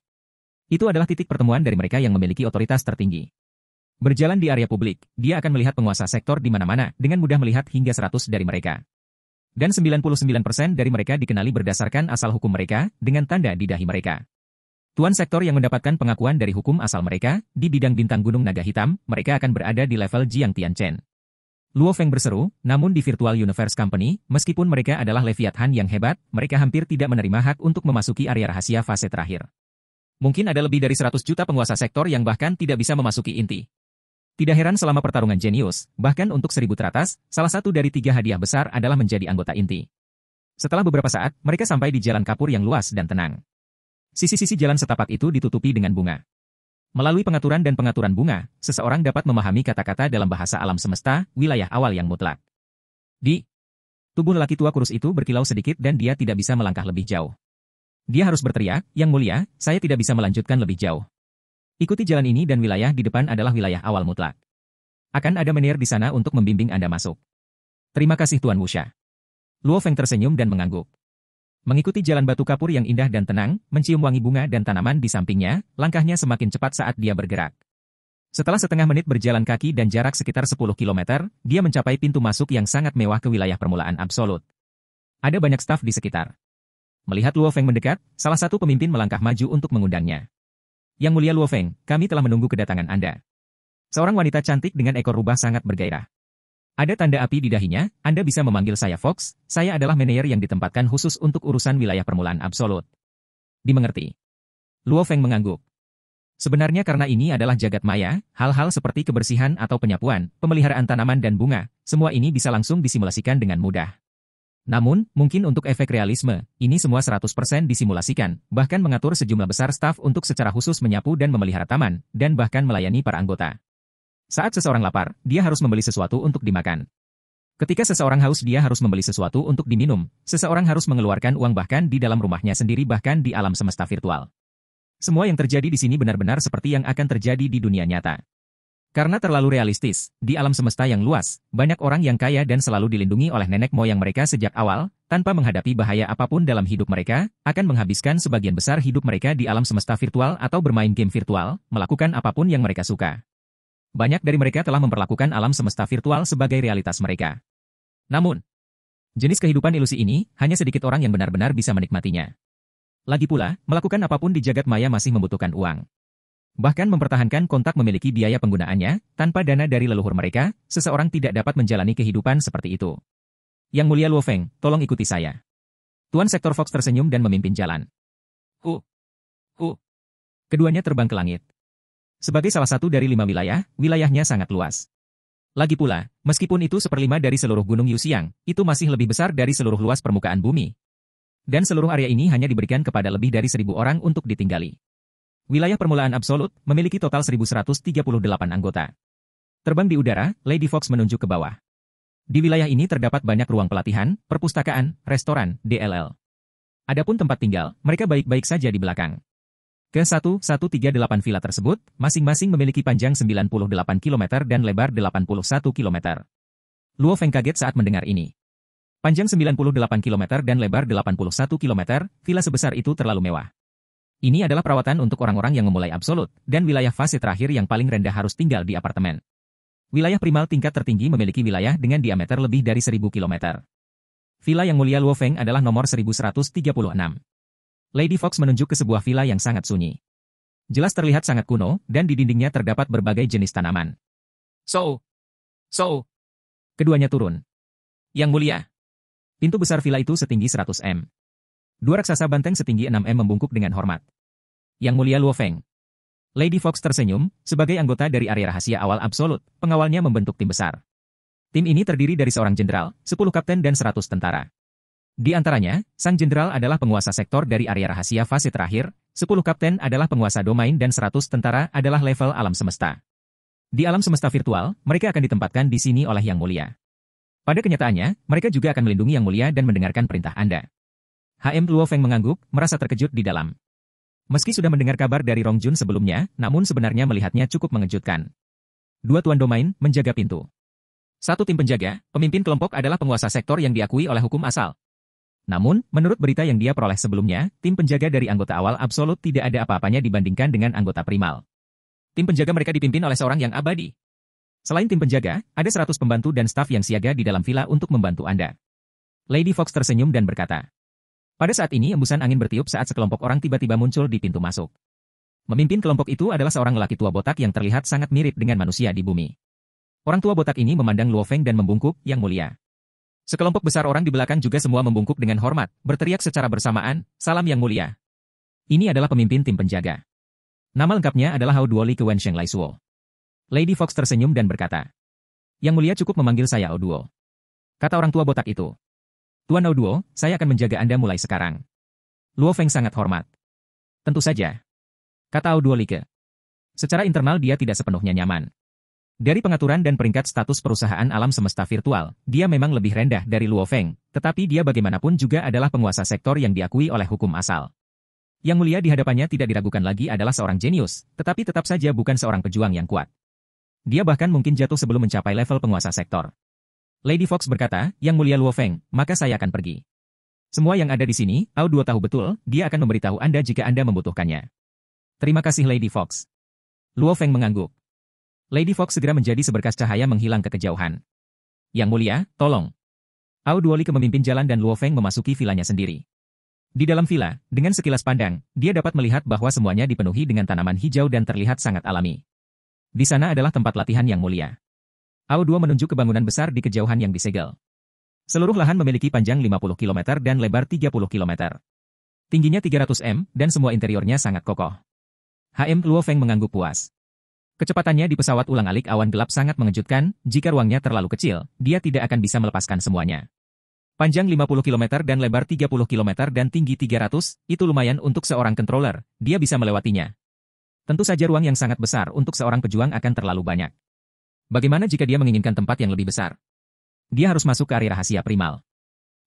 Itu adalah titik pertemuan dari mereka yang memiliki otoritas tertinggi. Berjalan di area publik, dia akan melihat penguasa sektor di mana-mana, dengan mudah melihat hingga 100 dari mereka. Dan 99% dari mereka dikenali berdasarkan asal hukum mereka, dengan tanda di dahi mereka. Tuan sektor yang mendapatkan pengakuan dari hukum asal mereka, di bidang bintang gunung naga hitam, mereka akan berada di level Jiang Tianchen. Luo Feng berseru, namun di Virtual Universe Company, meskipun mereka adalah Leviathan yang hebat, mereka hampir tidak menerima hak untuk memasuki area rahasia fase terakhir. Mungkin ada lebih dari 100 juta penguasa sektor yang bahkan tidak bisa memasuki inti. Tidak heran selama pertarungan jenius, bahkan untuk 1000 teratas, salah satu dari 3 hadiah besar adalah menjadi anggota inti. Setelah beberapa saat, mereka sampai di jalan kapur yang luas dan tenang. Sisi-sisi jalan setapak itu ditutupi dengan bunga. Melalui pengaturan dan pengaturan bunga, seseorang dapat memahami kata-kata dalam bahasa alam semesta, wilayah awal yang mutlak. Tubuh lelaki tua kurus itu berkilau sedikit dan dia tidak bisa melangkah lebih jauh. Dia harus berteriak, "Yang mulia, saya tidak bisa melanjutkan lebih jauh. Ikuti jalan ini dan wilayah di depan adalah wilayah awal mutlak. Akan ada menir di sana untuk membimbing Anda masuk." "Terima kasih Tuan Wuxia." Luo Feng tersenyum dan mengangguk. Mengikuti jalan batu kapur yang indah dan tenang, mencium wangi bunga dan tanaman di sampingnya, langkahnya semakin cepat saat dia bergerak. Setelah setengah menit berjalan kaki dan jarak sekitar 10 km, dia mencapai pintu masuk yang sangat mewah ke wilayah permulaan absolut. Ada banyak staf di sekitar. Melihat Luo Feng mendekat, salah satu pemimpin melangkah maju untuk mengundangnya. "Yang mulia Luo Feng, kami telah menunggu kedatangan Anda." Seorang wanita cantik dengan ekor rubah sangat bergairah. Ada tanda api di dahinya, "Anda bisa memanggil saya Fox, saya adalah manajer yang ditempatkan khusus untuk urusan wilayah permulaan absolut." "Dimengerti." Luo Feng mengangguk. Sebenarnya karena ini adalah jagat maya, hal-hal seperti kebersihan atau penyapuan, pemeliharaan tanaman dan bunga, semua ini bisa langsung disimulasikan dengan mudah. Namun, mungkin untuk efek realisme, ini semua 100% disimulasikan, bahkan mengatur sejumlah besar staf untuk secara khusus menyapu dan memelihara taman, dan bahkan melayani para anggota. Saat seseorang lapar, dia harus membeli sesuatu untuk dimakan. Ketika seseorang haus dia harus membeli sesuatu untuk diminum, seseorang harus mengeluarkan uang bahkan di dalam rumahnya sendiri bahkan di alam semesta virtual. Semua yang terjadi di sini benar-benar seperti yang akan terjadi di dunia nyata. Karena terlalu realistis, di alam semesta yang luas, banyak orang yang kaya dan selalu dilindungi oleh nenek moyang mereka sejak awal, tanpa menghadapi bahaya apapun dalam hidup mereka, akan menghabiskan sebagian besar hidup mereka di alam semesta virtual atau bermain game virtual, melakukan apapun yang mereka suka. Banyak dari mereka telah memperlakukan alam semesta virtual sebagai realitas mereka. Namun, jenis kehidupan ilusi ini, hanya sedikit orang yang benar-benar bisa menikmatinya. Lagi pula, melakukan apapun di jagat maya masih membutuhkan uang. Bahkan mempertahankan kontak memiliki biaya penggunaannya, tanpa dana dari leluhur mereka, seseorang tidak dapat menjalani kehidupan seperti itu. "Yang mulia Luo Feng, tolong ikuti saya." Tuan Sektor Fox tersenyum dan memimpin jalan. Keduanya terbang ke langit. Sebagai salah satu dari 5 wilayah, wilayahnya sangat luas. Lagi pula, meskipun itu 1/5 dari seluruh Gunung Yuxiang, itu masih lebih besar dari seluruh luas permukaan bumi. Dan seluruh area ini hanya diberikan kepada lebih dari 1000 orang untuk ditinggali. Wilayah permulaan absolut memiliki total 1138 anggota. Terbang di udara, Lady Fox menunjuk ke bawah. Di wilayah ini terdapat banyak ruang pelatihan, perpustakaan, restoran, DLL. Adapun tempat tinggal, mereka baik-baik saja di belakang. Ke-1138 villa tersebut, masing-masing memiliki panjang 98 km dan lebar 81 km. Luo Feng kaget saat mendengar ini. Panjang 98 km dan lebar 81 km, villa sebesar itu terlalu mewah. Ini adalah perawatan untuk orang-orang yang memulai absolut, dan wilayah fase terakhir yang paling rendah harus tinggal di apartemen. Wilayah primal tingkat tertinggi memiliki wilayah dengan diameter lebih dari 1000 km. Villa yang mulia Luo Feng adalah nomor 1136. Lady Fox menunjuk ke sebuah villa yang sangat sunyi. Jelas terlihat sangat kuno, dan di dindingnya terdapat berbagai jenis tanaman. So. Keduanya turun. Yang mulia. Pintu besar villa itu setinggi 100 m. Dua raksasa banteng setinggi 6 m membungkuk dengan hormat. Yang mulia Luo Feng. Lady Fox tersenyum, sebagai anggota dari area rahasia awal absolut, pengawalnya membentuk tim besar. Tim ini terdiri dari seorang jenderal, 10 kapten dan 100 tentara. Di antaranya, sang jenderal adalah penguasa sektor dari area rahasia fase terakhir, 10 kapten adalah penguasa domain dan 100 tentara adalah level alam semesta. Di alam semesta virtual, mereka akan ditempatkan di sini oleh Yang Mulia. Pada kenyataannya, mereka juga akan melindungi Yang Mulia dan mendengarkan perintah Anda. Luo Feng mengangguk, merasa terkejut di dalam. Meski sudah mendengar kabar dari Rong Jun sebelumnya, namun sebenarnya melihatnya cukup mengejutkan. Dua tuan domain menjaga pintu. Satu tim penjaga, pemimpin kelompok adalah penguasa sektor yang diakui oleh hukum asal. Namun, menurut berita yang dia peroleh sebelumnya, tim penjaga dari anggota awal absolut tidak ada apa-apanya dibandingkan dengan anggota primal. Tim penjaga mereka dipimpin oleh seorang yang abadi. Selain tim penjaga, ada 100 pembantu dan staf yang siaga di dalam villa untuk membantu Anda. Lady Fox tersenyum dan berkata. Pada saat ini embusan angin bertiup saat sekelompok orang tiba-tiba muncul di pintu masuk. Memimpin kelompok itu adalah seorang lelaki tua botak yang terlihat sangat mirip dengan manusia di bumi. Orang tua botak ini memandang Luo Feng dan membungkuk, Yang Mulia. Sekelompok besar orang di belakang juga semua membungkuk dengan hormat, berteriak secara bersamaan, Salam Yang Mulia. Ini adalah pemimpin tim penjaga. Nama lengkapnya adalah Hao Duo Li Kewen Sheng Lai Suo. Lady Fox tersenyum dan berkata, Yang Mulia cukup memanggil saya Hao Duo. Kata orang tua botak itu. Tuan Hao Duo, saya akan menjaga Anda mulai sekarang. Luo Feng sangat hormat. Tentu saja. Kata Hao Duo Li Ke. Secara internal dia tidak sepenuhnya nyaman. Dari pengaturan dan peringkat status perusahaan alam semesta virtual, dia memang lebih rendah dari Luo Feng, tetapi dia bagaimanapun juga adalah penguasa sektor yang diakui oleh hukum asal. Yang Mulia di hadapannya tidak diragukan lagi adalah seorang jenius, tetapi tetap saja bukan seorang pejuang yang kuat. Dia bahkan mungkin jatuh sebelum mencapai level penguasa sektor. Lady Fox berkata, Yang Mulia Luo Feng, maka saya akan pergi. Semua yang ada di sini, Hao Duo tahu betul, dia akan memberitahu Anda jika Anda membutuhkannya. Terima kasih Lady Fox. Luo Feng mengangguk. Lady Fox segera menjadi seberkas cahaya menghilang ke kejauhan. Yang Mulia, tolong. Hao Duo Li memimpin jalan dan Luo Feng memasuki vilanya sendiri. Di dalam villa, dengan sekilas pandang, dia dapat melihat bahwa semuanya dipenuhi dengan tanaman hijau dan terlihat sangat alami. Di sana adalah tempat latihan Yang Mulia. Hao Duo menunjuk ke bangunan besar di kejauhan yang disegel. Seluruh lahan memiliki panjang 50 km dan lebar 30 km. Tingginya 300 m, dan semua interiornya sangat kokoh. Luo Feng mengangguk puas. Kecepatannya di pesawat ulang-alik awan gelap sangat mengejutkan, jika ruangnya terlalu kecil, dia tidak akan bisa melepaskan semuanya. Panjang 50 km dan lebar 30 km dan tinggi 300, itu lumayan untuk seorang controller, dia bisa melewatinya. Tentu saja ruang yang sangat besar untuk seorang pejuang akan terlalu banyak. Bagaimana jika dia menginginkan tempat yang lebih besar? Dia harus masuk ke area rahasia primal.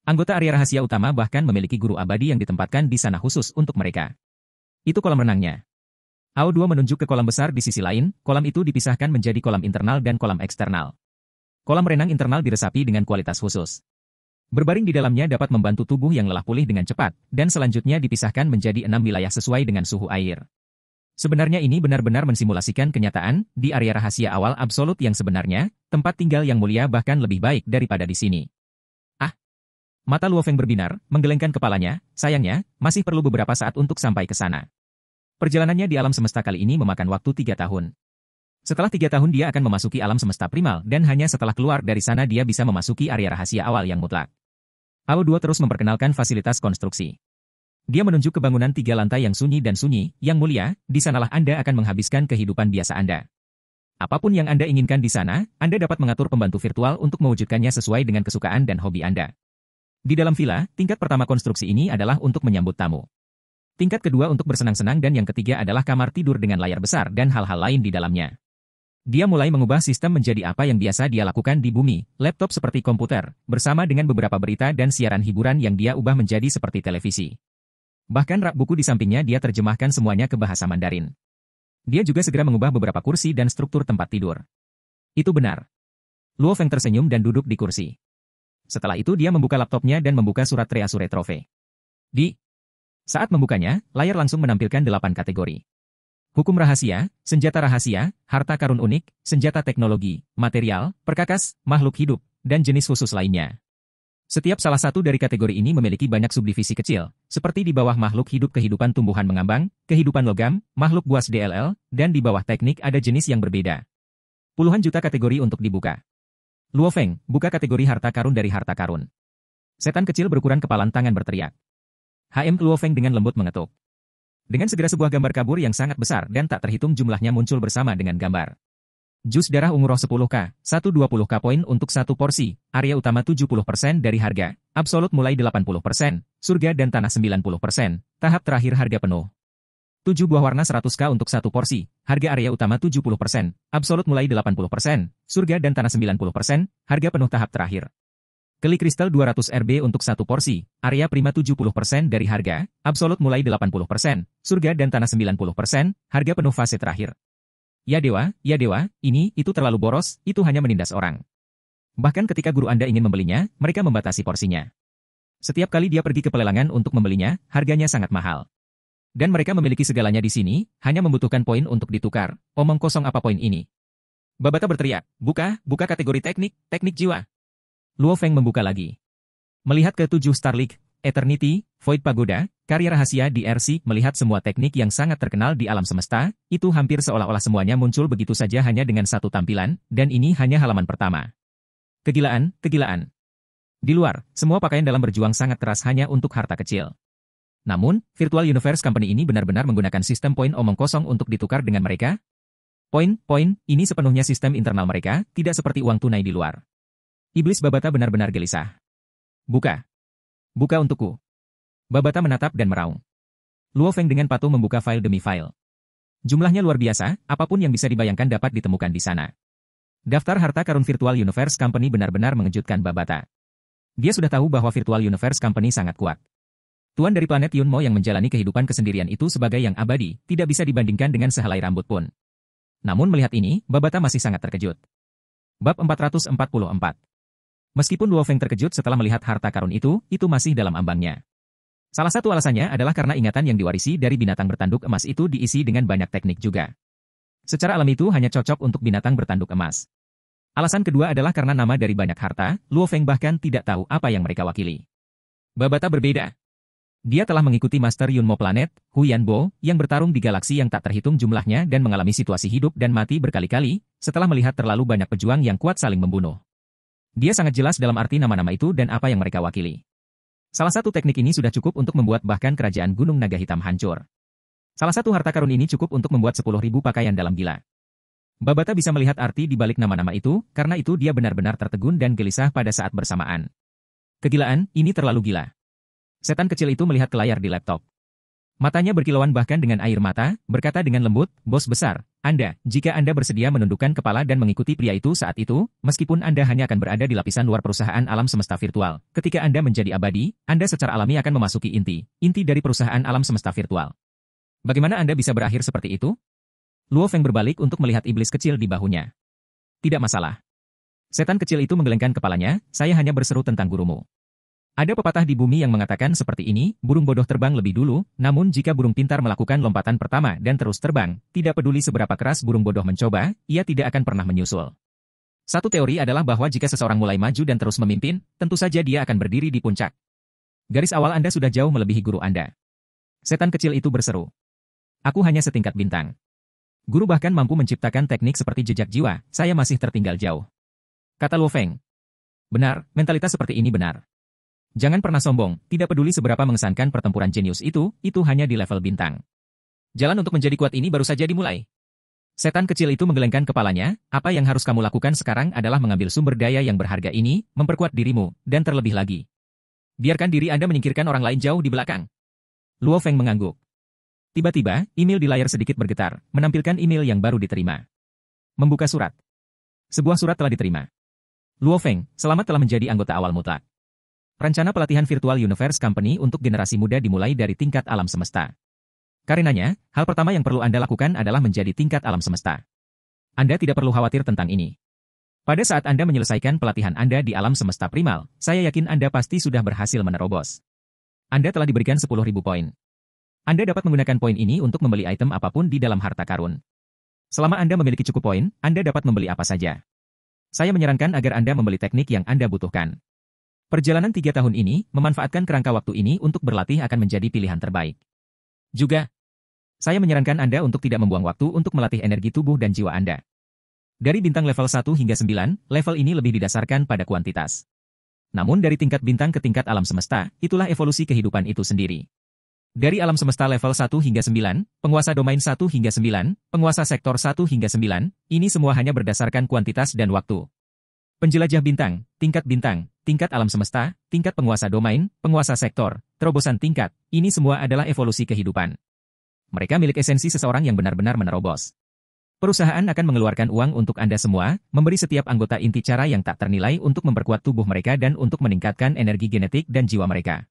Anggota area rahasia utama bahkan memiliki guru abadi yang ditempatkan di sana khusus untuk mereka. Itu kolam renangnya. Hao Duo menunjuk ke kolam besar di sisi lain, kolam itu dipisahkan menjadi kolam internal dan kolam eksternal. Kolam renang internal diresapi dengan kualitas khusus. Berbaring di dalamnya dapat membantu tubuh yang lelah pulih dengan cepat, dan selanjutnya dipisahkan menjadi 6 wilayah sesuai dengan suhu air. Sebenarnya ini benar-benar mensimulasikan kenyataan, di area rahasia awal absolut yang sebenarnya, tempat tinggal Yang Mulia bahkan lebih baik daripada di sini. Mata Luo Feng berbinar, menggelengkan kepalanya, sayangnya, masih perlu beberapa saat untuk sampai ke sana. Perjalanannya di alam semesta kali ini memakan waktu 3 tahun. Setelah 3 tahun dia akan memasuki alam semesta primal dan hanya setelah keluar dari sana dia bisa memasuki area rahasia awal yang mutlak. Hao Duo terus memperkenalkan fasilitas konstruksi. Dia menunjuk ke bangunan 3 lantai yang sunyi dan sunyi, Yang Mulia, di sanalah Anda akan menghabiskan kehidupan biasa Anda. Apapun yang Anda inginkan di sana, Anda dapat mengatur pembantu virtual untuk mewujudkannya sesuai dengan kesukaan dan hobi Anda. Di dalam villa, tingkat pertama konstruksi ini adalah untuk menyambut tamu. Tingkat kedua untuk bersenang-senang dan yang ketiga adalah kamar tidur dengan layar besar dan hal-hal lain di dalamnya. Dia mulai mengubah sistem menjadi apa yang biasa dia lakukan di bumi, laptop seperti komputer, bersama dengan beberapa berita dan siaran hiburan yang dia ubah menjadi seperti televisi. Bahkan rak buku di sampingnya dia terjemahkan semuanya ke bahasa Mandarin. Dia juga segera mengubah beberapa kursi dan struktur tempat tidur. Itu benar. Luo Feng tersenyum dan duduk di kursi. Setelah itu dia membuka laptopnya dan membuka surat Treasure Trove. Saat membukanya, layar langsung menampilkan 8 kategori. Hukum rahasia, senjata rahasia, harta karun unik, senjata teknologi, material, perkakas, makhluk hidup, dan jenis khusus lainnya. Setiap salah satu dari kategori ini memiliki banyak subdivisi kecil, seperti di bawah makhluk hidup kehidupan tumbuhan mengambang, kehidupan logam, makhluk buas DLL, dan di bawah teknik ada jenis yang berbeda. Puluhan juta kategori untuk dibuka. Luo Feng, buka kategori harta karun dari harta karun. Setan kecil berukuran kepalan tangan berteriak. Luo Feng dengan lembut mengetuk. Dengan segera sebuah gambar kabur yang sangat besar dan tak terhitung jumlahnya muncul bersama dengan gambar. Jus darah ungu roh 10k, 120k poin untuk satu porsi, area utama 70% dari harga, absolut mulai 80%, surga dan tanah 90%, tahap terakhir harga penuh. 7 buah warna 100k untuk satu porsi, harga area utama 70%, absolut mulai 80%, surga dan tanah 90%, harga penuh tahap terakhir. Keli kristal 200 RB untuk satu porsi, area prima 70% dari harga, absolut mulai 80%, surga dan tanah 90%, harga penuh fase terakhir. Ya dewa, itu terlalu boros, itu hanya menindas orang. Bahkan ketika guru Anda ingin membelinya, mereka membatasi porsinya. Setiap kali dia pergi ke pelelangan untuk membelinya, harganya sangat mahal. Dan mereka memiliki segalanya di sini, hanya membutuhkan poin untuk ditukar, omong kosong apa poin ini. Babata berteriak, buka kategori teknik jiwa. Luo Feng membuka lagi. Melihat ke-7 Star League, Eternity, Void Pagoda, karya rahasia di RC, melihat semua teknik yang sangat terkenal di alam semesta, itu hampir seolah-olah semuanya muncul begitu saja hanya dengan satu tampilan, dan ini hanya halaman pertama. Kegilaan. Di luar, semua pakaian dalam berjuang sangat keras hanya untuk harta kecil. Namun, Virtual Universe Company ini benar-benar menggunakan sistem poin omong kosong untuk ditukar dengan mereka. Poin, ini sepenuhnya sistem internal mereka, tidak seperti uang tunai di luar. Iblis Babata benar-benar gelisah. Buka untukku. Babata menatap dan meraung. Luo Feng dengan patuh membuka file demi file. Jumlahnya luar biasa, apapun yang bisa dibayangkan dapat ditemukan di sana. Daftar harta karun Virtual Universe Company benar-benar mengejutkan Babata. Dia sudah tahu bahwa Virtual Universe Company sangat kuat. Tuan dari planet Yunmo yang menjalani kehidupan kesendirian itu sebagai yang abadi, tidak bisa dibandingkan dengan sehelai rambut pun. Namun melihat ini, Babata masih sangat terkejut. Bab 444. Meskipun Luo Feng terkejut setelah melihat harta karun itu masih dalam ambangnya. Salah satu alasannya adalah karena ingatan yang diwarisi dari binatang bertanduk emas itu diisi dengan banyak teknik juga. Secara alam itu hanya cocok untuk binatang bertanduk emas. Alasan kedua adalah karena nama dari banyak harta, Luo Feng bahkan tidak tahu apa yang mereka wakili. Babata berbeda. Dia telah mengikuti Master Yunmo Planet, Hu Yanbo, yang bertarung di galaksi yang tak terhitung jumlahnya dan mengalami situasi hidup dan mati berkali-kali, setelah melihat terlalu banyak pejuang yang kuat saling membunuh. Dia sangat jelas dalam arti nama-nama itu dan apa yang mereka wakili. Salah satu teknik ini sudah cukup untuk membuat bahkan kerajaan Gunung Naga Hitam hancur. Salah satu harta karun ini cukup untuk membuat 10.000 pakaian dalam gila. Babata bisa melihat arti di balik nama-nama itu, karena itu dia benar-benar tertegun dan gelisah pada saat bersamaan. Kegilaan, ini terlalu gila. Setan kecil itu melihat ke layar di laptop. Matanya berkilauan bahkan dengan air mata, berkata dengan lembut, bos besar, jika Anda bersedia menundukkan kepala dan mengikuti pria itu saat itu, meskipun Anda hanya akan berada di lapisan luar perusahaan alam semesta virtual, ketika Anda menjadi abadi, Anda secara alami akan memasuki inti dari perusahaan alam semesta virtual. Bagaimana Anda bisa berakhir seperti itu? Luo Feng berbalik untuk melihat iblis kecil di bahunya. Tidak masalah. Setan kecil itu menggelengkan kepalanya, saya hanya berseru tentang gurumu. Ada pepatah di bumi yang mengatakan seperti ini, burung bodoh terbang lebih dulu, namun jika burung pintar melakukan lompatan pertama dan terus terbang, tidak peduli seberapa keras burung bodoh mencoba, ia tidak akan pernah menyusul. Satu teori adalah bahwa jika seseorang mulai maju dan terus memimpin, tentu saja dia akan berdiri di puncak. Garis awal Anda sudah jauh melebihi guru Anda. Setan kecil itu berseru. Aku hanya setingkat bintang. Guru bahkan mampu menciptakan teknik seperti jejak jiwa, saya masih tertinggal jauh. Kata Luo Feng. Benar, mentalitas seperti ini benar. Jangan pernah sombong, tidak peduli seberapa mengesankan pertempuran jenius itu hanya di level bintang. Jalan untuk menjadi kuat ini baru saja dimulai. Setan kecil itu menggelengkan kepalanya, apa yang harus kamu lakukan sekarang adalah mengambil sumber daya yang berharga ini, memperkuat dirimu, dan terlebih lagi. Biarkan diri Anda menyingkirkan orang lain jauh di belakang. Luo Feng mengangguk. Tiba-tiba, email di layar sedikit bergetar, menampilkan email yang baru diterima. Membuka surat. Sebuah surat telah diterima. Luo Feng, selamat telah menjadi anggota awal mutlak. Rencana pelatihan Virtual Universe Company untuk generasi muda dimulai dari tingkat alam semesta. Karenanya, hal pertama yang perlu Anda lakukan adalah menjadi tingkat alam semesta. Anda tidak perlu khawatir tentang ini. Pada saat Anda menyelesaikan pelatihan Anda di alam semesta primal, saya yakin Anda pasti sudah berhasil menerobos. Anda telah diberikan 10.000 poin. Anda dapat menggunakan poin ini untuk membeli item apapun di dalam harta karun. Selama Anda memiliki cukup poin, Anda dapat membeli apa saja. Saya menyarankan agar Anda membeli teknik yang Anda butuhkan. Perjalanan 3 tahun ini, memanfaatkan kerangka waktu ini untuk berlatih akan menjadi pilihan terbaik. Juga, saya menyarankan Anda untuk tidak membuang waktu untuk melatih energi tubuh dan jiwa Anda. Dari bintang level 1 hingga 9, level ini lebih didasarkan pada kuantitas. Namun dari tingkat bintang ke tingkat alam semesta, itulah evolusi kehidupan itu sendiri. Dari alam semesta level 1 hingga 9, penguasa domain 1 hingga 9, penguasa sektor 1 hingga 9, ini semua hanya berdasarkan kuantitas dan waktu. Penjelajah bintang, tingkat alam semesta, tingkat penguasa domain, penguasa sektor, terobosan tingkat, ini semua adalah evolusi kehidupan. Mereka milik esensi seseorang yang benar-benar menerobos. Perusahaan akan mengeluarkan uang untuk Anda semua, memberi setiap anggota inti cara yang tak ternilai untuk memperkuat tubuh mereka dan untuk meningkatkan energi genetik dan jiwa mereka.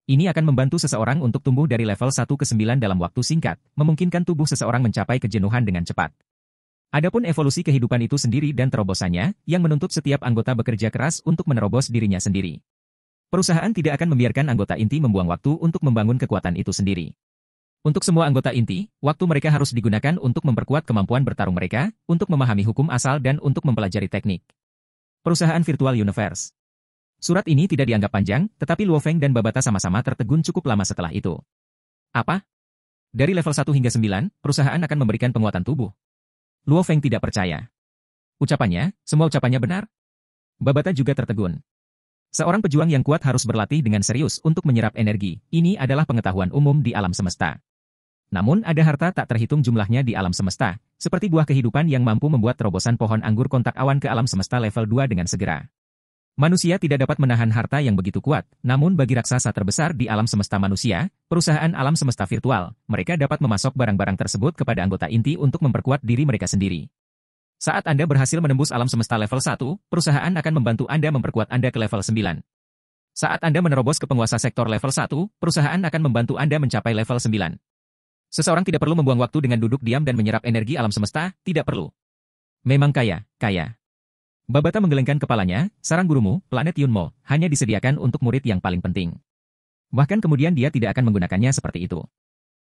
Ini akan membantu seseorang untuk tumbuh dari level 1 ke 9 dalam waktu singkat, memungkinkan tubuh seseorang mencapai kejenuhan dengan cepat. Adapun evolusi kehidupan itu sendiri dan terobosannya, yang menuntut setiap anggota bekerja keras untuk menerobos dirinya sendiri. Perusahaan tidak akan membiarkan anggota inti membuang waktu untuk membangun kekuatan itu sendiri. Untuk semua anggota inti, waktu mereka harus digunakan untuk memperkuat kemampuan bertarung mereka, untuk memahami hukum asal dan untuk mempelajari teknik. Perusahaan Virtual Universe. Surat ini tidak dianggap panjang, tetapi Luo Feng dan Babata sama-sama tertegun cukup lama setelah itu. Apa? Dari level 1 hingga 9, perusahaan akan memberikan penguatan tubuh. Luo Feng tidak percaya. Ucapannya, semua ucapannya benar? Babata juga tertegun. Seorang pejuang yang kuat harus berlatih dengan serius untuk menyerap energi. Ini adalah pengetahuan umum di alam semesta. Namun ada harta tak terhitung jumlahnya di alam semesta, seperti buah kehidupan yang mampu membuat terobosan pohon anggur kontak awan ke alam semesta level 2 dengan segera. Manusia tidak dapat menahan harta yang begitu kuat, namun bagi raksasa terbesar di alam semesta manusia, perusahaan alam semesta virtual, mereka dapat memasok barang-barang tersebut kepada anggota inti untuk memperkuat diri mereka sendiri. Saat Anda berhasil menembus alam semesta level 1, perusahaan akan membantu Anda memperkuat Anda ke level 9. Saat Anda menerobos ke penguasa sektor level 1, perusahaan akan membantu Anda mencapai level 9. Seseorang tidak perlu membuang waktu dengan duduk diam dan menyerap energi alam semesta, tidak perlu. Memang kaya. Babata menggelengkan kepalanya, sarang gurumu, planet Yunmo, hanya disediakan untuk murid yang paling penting. Bahkan kemudian dia tidak akan menggunakannya seperti itu.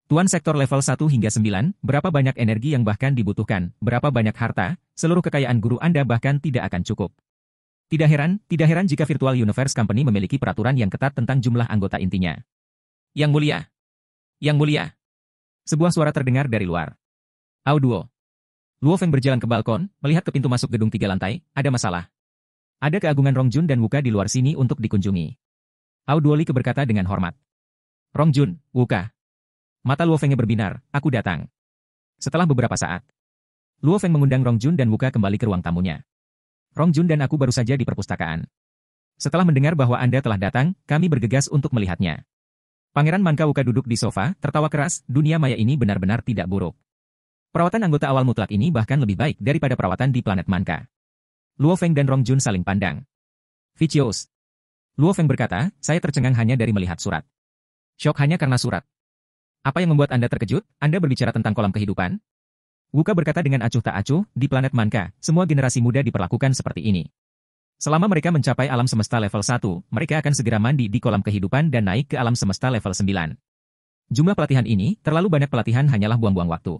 Tuan sektor level 1 hingga 9, berapa banyak energi yang bahkan dibutuhkan, berapa banyak harta, seluruh kekayaan guru Anda bahkan tidak akan cukup. Tidak heran jika Virtual Universe Company memiliki peraturan yang ketat tentang jumlah anggota intinya. Yang mulia. Sebuah suara terdengar dari luar. Auduo. Luo Feng berjalan ke balkon, melihat ke pintu masuk gedung 3 lantai, ada masalah. Ada keagungan Rongjun dan Wuka di luar sini untuk dikunjungi. Auduoli berkata dengan hormat. Rongjun, Wuka. Mata Luo Fengnya berbinar, aku datang. Setelah beberapa saat, Luo Feng mengundang Rongjun dan Wuka kembali ke ruang tamunya. Rongjun dan aku baru saja di perpustakaan. Setelah mendengar bahwa Anda telah datang, kami bergegas untuk melihatnya. Pangeran Manka Wuka duduk di sofa, tertawa keras, dunia maya ini benar-benar tidak buruk. Perawatan anggota awal mutlak ini bahkan lebih baik daripada perawatan di planet Manka. Luo Feng dan Rongjun saling pandang. Vicious. Luo Feng berkata, saya tercengang hanya dari melihat surat. Syok hanya karena surat. Apa yang membuat Anda terkejut? Anda berbicara tentang kolam kehidupan? Wuka berkata dengan acuh tak acuh, di planet Manka, semua generasi muda diperlakukan seperti ini. Selama mereka mencapai alam semesta level 1, mereka akan segera mandi di kolam kehidupan dan naik ke alam semesta level 9. Jumlah pelatihan ini, terlalu banyak pelatihan hanyalah buang-buang waktu.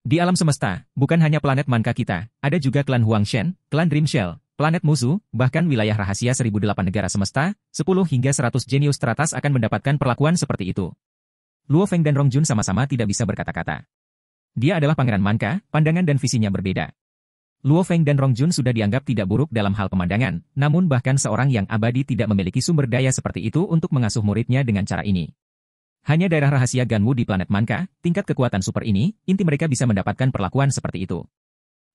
Di alam semesta, bukan hanya planet Manka kita, ada juga klan Huangshen, klan Dream Shell, planet musuh, bahkan wilayah rahasia 1008 negara semesta, 10 hingga 100 jenius teratas akan mendapatkan perlakuan seperti itu. Luo Feng dan Rongjun sama-sama tidak bisa berkata-kata. Dia adalah pangeran Manka, pandangan dan visinya berbeda. Luo Feng dan Rongjun sudah dianggap tidak buruk dalam hal pemandangan, namun bahkan seorang yang abadi tidak memiliki sumber daya seperti itu untuk mengasuh muridnya dengan cara ini. Hanya daerah rahasia Ganwu di planet Manka, tingkat kekuatan super ini, inti mereka bisa mendapatkan perlakuan seperti itu.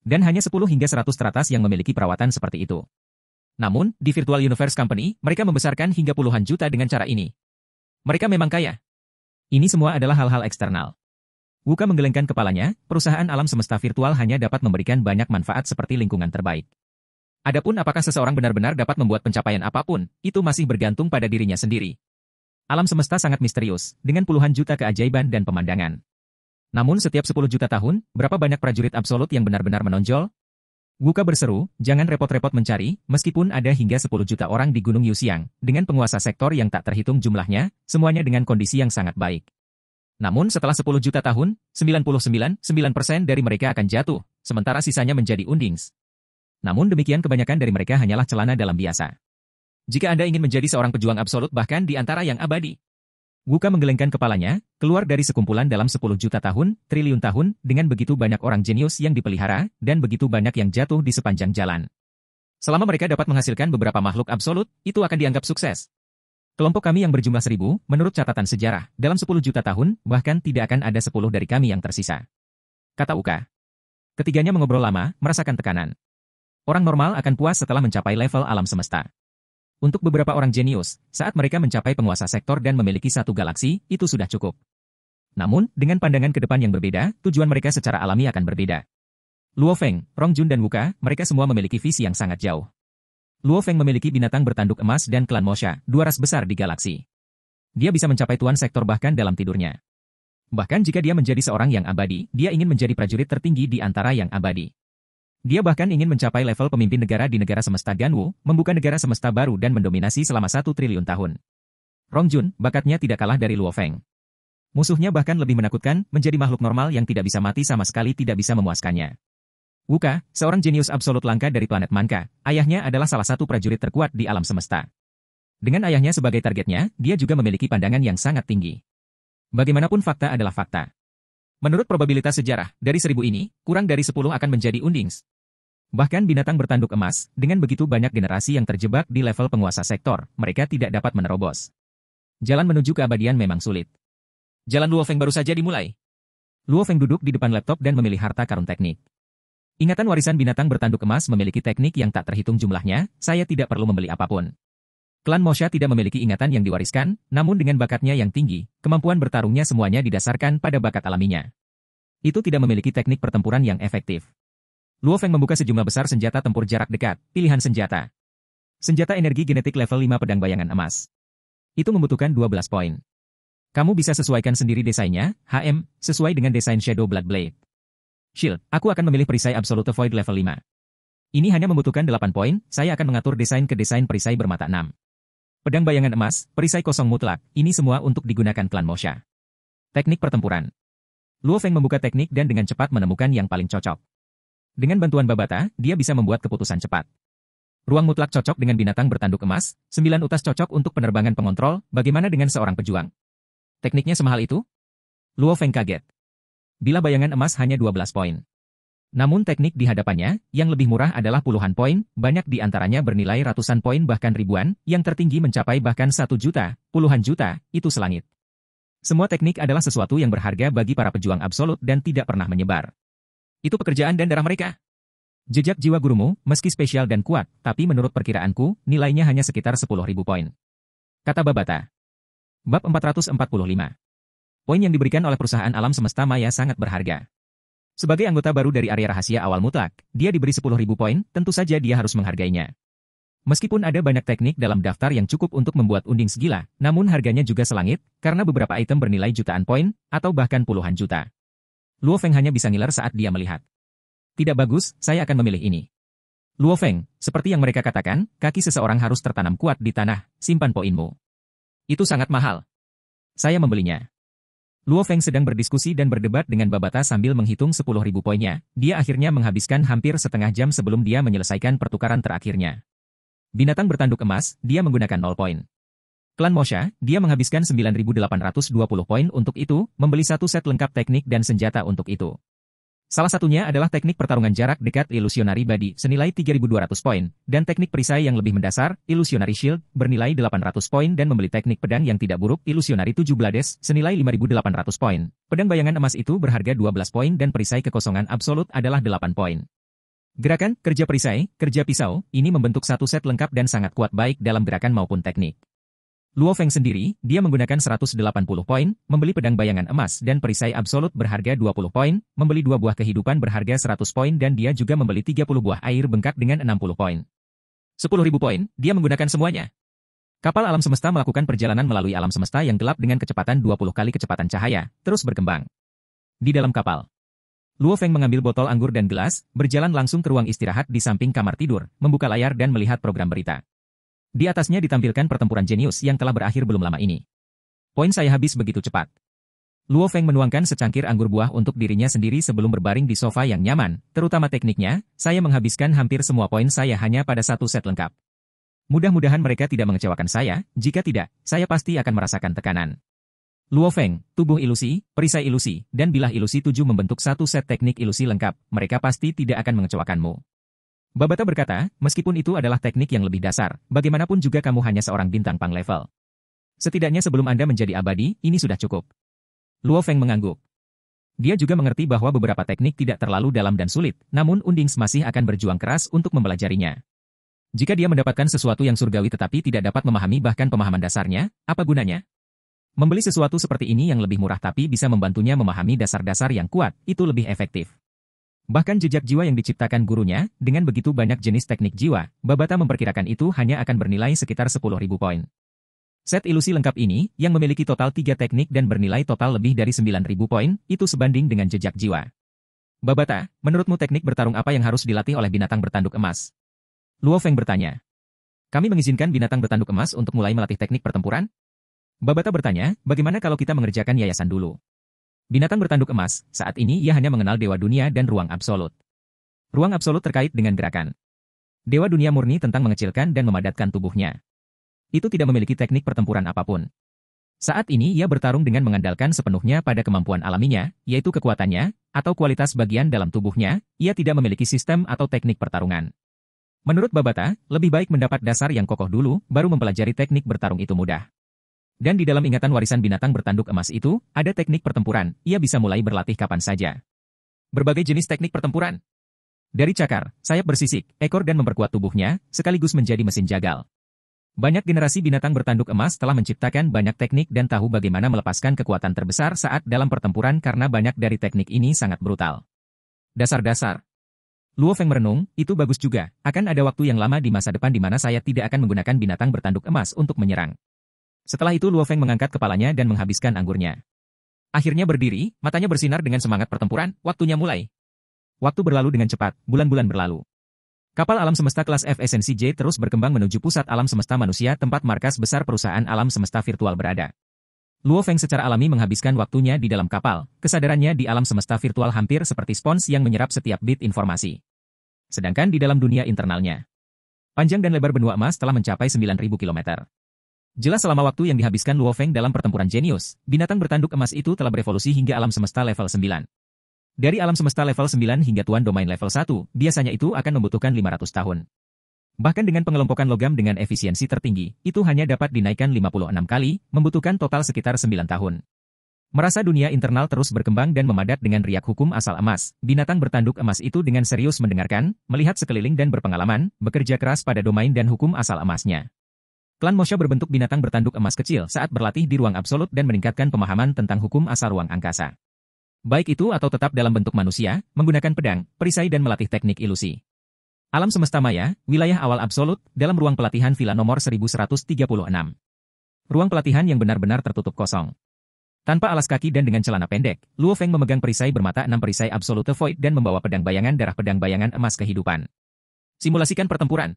Dan hanya 10 hingga 100 teratas yang memiliki perawatan seperti itu. Namun, di Virtual Universe Company, mereka membesarkan hingga puluhan juta dengan cara ini. Mereka memang kaya. Ini semua adalah hal-hal eksternal. Wuka menggelengkan kepalanya, perusahaan alam semesta virtual hanya dapat memberikan banyak manfaat seperti lingkungan terbaik. Adapun apakah seseorang benar-benar dapat membuat pencapaian apapun, itu masih bergantung pada dirinya sendiri. Alam semesta sangat misterius, dengan puluhan juta keajaiban dan pemandangan. Namun setiap 10 juta tahun, berapa banyak prajurit absolut yang benar-benar menonjol? Wuka berseru, jangan repot-repot mencari, meskipun ada hingga 10 juta orang di Gunung Yuxiang, dengan penguasa sektor yang tak terhitung jumlahnya, semuanya dengan kondisi yang sangat baik. Namun setelah 10 juta tahun, 99,9% dari mereka akan jatuh, sementara sisanya menjadi undings. Namun demikian kebanyakan dari mereka hanyalah celana dalam biasa. Jika Anda ingin menjadi seorang pejuang absolut bahkan di antara yang abadi. Wuka menggelengkan kepalanya, keluar dari sekumpulan dalam 10 juta tahun, triliun tahun, dengan begitu banyak orang jenius yang dipelihara, dan begitu banyak yang jatuh di sepanjang jalan. Selama mereka dapat menghasilkan beberapa makhluk absolut, itu akan dianggap sukses. Kelompok kami yang berjumlah 1000, menurut catatan sejarah, dalam 10 juta tahun, bahkan tidak akan ada 10 dari kami yang tersisa. Kata Wuka. Ketiganya mengobrol lama, merasakan tekanan. Orang normal akan puas setelah mencapai level alam semesta. Untuk beberapa orang jenius, saat mereka mencapai penguasa sektor dan memiliki satu galaksi, itu sudah cukup. Namun, dengan pandangan ke depan yang berbeda, tujuan mereka secara alami akan berbeda. Luo Feng, Rong Jun dan Wuka, mereka semua memiliki visi yang sangat jauh. Luo Feng memiliki binatang bertanduk emas dan klan Mosha, dua ras besar di galaksi. Dia bisa mencapai tuan sektor bahkan dalam tidurnya. Bahkan jika dia menjadi seorang yang abadi, dia ingin menjadi prajurit tertinggi di antara yang abadi. Dia bahkan ingin mencapai level pemimpin negara di negara semesta Ganwu, membuka negara semesta baru dan mendominasi selama 1 triliun tahun. Rong Jun, bakatnya tidak kalah dari Luo Feng. Musuhnya bahkan lebih menakutkan, menjadi makhluk normal yang tidak bisa mati sama sekali tidak bisa memuaskannya. Wuka, seorang jenius absolut langka dari planet Manka, ayahnya adalah salah satu prajurit terkuat di alam semesta. Dengan ayahnya sebagai targetnya, dia juga memiliki pandangan yang sangat tinggi. Bagaimanapun fakta adalah fakta. Menurut probabilitas sejarah, dari 1000 ini, kurang dari 10 akan menjadi undings. Bahkan binatang bertanduk emas, dengan begitu banyak generasi yang terjebak di level penguasa sektor, mereka tidak dapat menerobos. Jalan menuju keabadian memang sulit. Jalan Luo Feng baru saja dimulai. Luo Feng duduk di depan laptop dan memilih harta karun teknik. Ingatan warisan binatang bertanduk emas memiliki teknik yang tak terhitung jumlahnya, saya tidak perlu membeli apapun. Klan Mosha tidak memiliki ingatan yang diwariskan, namun dengan bakatnya yang tinggi, kemampuan bertarungnya semuanya didasarkan pada bakat alaminya. Itu tidak memiliki teknik pertempuran yang efektif. Luo Feng membuka sejumlah besar senjata tempur jarak dekat, pilihan senjata. Senjata energi genetik level 5 pedang bayangan emas. Itu membutuhkan 12 poin. Kamu bisa sesuaikan sendiri desainnya, HM, sesuai dengan desain Shadow Blood Blade. Shield, aku akan memilih perisai Absolute Void level 5. Ini hanya membutuhkan 8 poin, saya akan mengatur desain ke desain perisai bermata 6. Pedang bayangan emas, perisai kosong mutlak, ini semua untuk digunakan klan Mosha. Teknik pertempuran. Luo Feng membuka teknik dan dengan cepat menemukan yang paling cocok. Dengan bantuan Babata, dia bisa membuat keputusan cepat. Ruang mutlak cocok dengan binatang bertanduk emas, 9 utas cocok untuk penerbangan pengontrol, bagaimana dengan seorang pejuang? Tekniknya semahal itu? Luo Feng kaget. Bila bayangan emas hanya 12 poin. Namun teknik di hadapannya, yang lebih murah adalah puluhan poin, banyak di antaranya bernilai ratusan poin bahkan ribuan, yang tertinggi mencapai bahkan 1 juta, puluhan juta, itu selangit. Semua teknik adalah sesuatu yang berharga bagi para pejuang absolut dan tidak pernah menyebar. Itu pekerjaan dan darah mereka. Jejak jiwa gurumu, meski spesial dan kuat, tapi menurut perkiraanku, nilainya hanya sekitar 10.000 poin. Kata Babata. Bab 445. Poin yang diberikan oleh perusahaan alam semesta maya sangat berharga. Sebagai anggota baru dari area rahasia awal mutlak, dia diberi 10.000 poin, tentu saja dia harus menghargainya. Meskipun ada banyak teknik dalam daftar yang cukup untuk membuat unding segila, namun harganya juga selangit, karena beberapa item bernilai jutaan poin, atau bahkan puluhan juta. Luo Feng hanya bisa ngiler saat dia melihat. Tidak bagus, saya akan memilih ini. Luo Feng, seperti yang mereka katakan, kaki seseorang harus tertanam kuat di tanah, simpan poinmu. Itu sangat mahal. Saya membelinya. Luo Feng sedang berdiskusi dan berdebat dengan Babata sambil menghitung 10.000 poinnya, dia akhirnya menghabiskan hampir setengah jam sebelum dia menyelesaikan pertukaran terakhirnya. Binatang bertanduk emas, dia menggunakan 0 poin. Klan Mosha, dia menghabiskan 9.820 poin untuk itu, membeli satu set lengkap teknik dan senjata untuk itu. Salah satunya adalah teknik pertarungan jarak dekat Illusionary Body senilai 3.200 poin, dan teknik perisai yang lebih mendasar, Illusionary Shield, bernilai 800 poin dan membeli teknik pedang yang tidak buruk Illusionary 7 Blades senilai 5.800 poin. Pedang bayangan emas itu berharga 12 poin dan perisai kekosongan absolut adalah 8 poin. Gerakan, kerja perisai, kerja pisau, ini membentuk satu set lengkap dan sangat kuat baik dalam gerakan maupun teknik. Luo Feng sendiri, dia menggunakan 180 poin, membeli pedang bayangan emas dan perisai absolut berharga 20 poin, membeli 2 buah kehidupan berharga 100 poin dan dia juga membeli 30 buah air bengkak dengan 60 poin. 10.000 poin, dia menggunakan semuanya. Kapal alam semesta melakukan perjalanan melalui alam semesta yang gelap dengan kecepatan 20 kali kecepatan cahaya, terus berkembang. Di dalam kapal, Luo Feng mengambil botol anggur dan gelas, berjalan langsung ke ruang istirahat di samping kamar tidur, membuka layar dan melihat program berita. Di atasnya ditampilkan pertempuran jenius yang telah berakhir belum lama ini. Poin saya habis begitu cepat. Luo Feng menuangkan secangkir anggur buah untuk dirinya sendiri sebelum berbaring di sofa yang nyaman, terutama tekniknya, saya menghabiskan hampir semua poin saya hanya pada satu set lengkap. Mudah-mudahan mereka tidak mengecewakan saya, jika tidak, saya pasti akan merasakan tekanan. Luo Feng, tubuh ilusi, perisai ilusi, dan bilah ilusi 7 membentuk satu set teknik ilusi lengkap, mereka pasti tidak akan mengecewakanmu. Babata berkata, meskipun itu adalah teknik yang lebih dasar, bagaimanapun juga kamu hanya seorang bintang pang level. Setidaknya sebelum Anda menjadi abadi, ini sudah cukup. Luo Feng mengangguk. Dia juga mengerti bahwa beberapa teknik tidak terlalu dalam dan sulit, namun Undings masih akan berjuang keras untuk mempelajarinya. Jika dia mendapatkan sesuatu yang surgawi tetapi tidak dapat memahami bahkan pemahaman dasarnya, apa gunanya? Membeli sesuatu seperti ini yang lebih murah tapi bisa membantunya memahami dasar-dasar yang kuat, itu lebih efektif. Bahkan jejak jiwa yang diciptakan gurunya, dengan begitu banyak jenis teknik jiwa, Babata memperkirakan itu hanya akan bernilai sekitar 10.000 poin. Set ilusi lengkap ini, yang memiliki total 3 teknik dan bernilai total lebih dari 9.000 poin, itu sebanding dengan jejak jiwa. Babata, menurutmu teknik bertarung apa yang harus dilatih oleh binatang bertanduk emas? Luo Feng bertanya. Kami mengizinkan binatang bertanduk emas untuk mulai melatih teknik pertempuran? Babata bertanya, bagaimana kalau kita mengerjakan yayasan dulu? Binatang bertanduk emas, saat ini ia hanya mengenal Dewa Dunia dan Ruang Absolut. Ruang Absolut terkait dengan gerakan. Dewa Dunia murni tentang mengecilkan dan memadatkan tubuhnya. Itu tidak memiliki teknik pertempuran apapun. Saat ini ia bertarung dengan mengandalkan sepenuhnya pada kemampuan alaminya, yaitu kekuatannya, atau kualitas bagian dalam tubuhnya, ia tidak memiliki sistem atau teknik pertarungan. Menurut Babata, lebih baik mendapat dasar yang kokoh dulu, baru mempelajari teknik bertarung itu mudah. Dan di dalam ingatan warisan binatang bertanduk emas itu, ada teknik pertempuran, ia bisa mulai berlatih kapan saja. Berbagai jenis teknik pertempuran. Dari cakar, sayap bersisik, ekor dan memperkuat tubuhnya, sekaligus menjadi mesin jagal. Banyak generasi binatang bertanduk emas telah menciptakan banyak teknik dan tahu bagaimana melepaskan kekuatan terbesar saat dalam pertempuran karena banyak dari teknik ini sangat brutal. Dasar-dasar. Luo Feng merenung, itu bagus juga, akan ada waktu yang lama di masa depan di mana saya tidak akan menggunakan binatang bertanduk emas untuk menyerang. Setelah itu Luo Feng mengangkat kepalanya dan menghabiskan anggurnya. Akhirnya berdiri, matanya bersinar dengan semangat pertempuran, waktunya mulai. Waktu berlalu dengan cepat, bulan-bulan berlalu. Kapal alam semesta kelas F Esensi J terus berkembang menuju pusat alam semesta manusia tempat markas besar perusahaan alam semesta virtual berada. Luo Feng secara alami menghabiskan waktunya di dalam kapal, kesadarannya di alam semesta virtual hampir seperti spons yang menyerap setiap bit informasi. Sedangkan di dalam dunia internalnya, panjang dan lebar benua emas telah mencapai 9.000 km. Jelas selama waktu yang dihabiskan Luo Feng dalam pertempuran jenius, binatang bertanduk emas itu telah berevolusi hingga alam semesta level 9. Dari alam semesta level 9 hingga tuan domain level 1, biasanya itu akan membutuhkan 500 tahun. Bahkan dengan pengelompokan logam dengan efisiensi tertinggi, itu hanya dapat dinaikkan 56 kali, membutuhkan total sekitar 9 tahun. Merasa dunia internal terus berkembang dan memadat dengan riak hukum asal emas, binatang bertanduk emas itu dengan serius mendengarkan, melihat sekeliling dan berpengalaman, bekerja keras pada domain dan hukum asal emasnya. Klan Mosha berbentuk binatang bertanduk emas kecil saat berlatih di ruang absolut dan meningkatkan pemahaman tentang hukum asal ruang angkasa. Baik itu atau tetap dalam bentuk manusia, menggunakan pedang, perisai dan melatih teknik ilusi. Alam semesta maya, wilayah awal absolut, dalam ruang pelatihan villa nomor 1136. Ruang pelatihan yang benar-benar tertutup kosong. Tanpa alas kaki dan dengan celana pendek, Luo Feng memegang perisai bermata 6 perisai Absolute Void dan membawa pedang bayangan darah pedang bayangan emas kehidupan. Simulasikan pertempuran.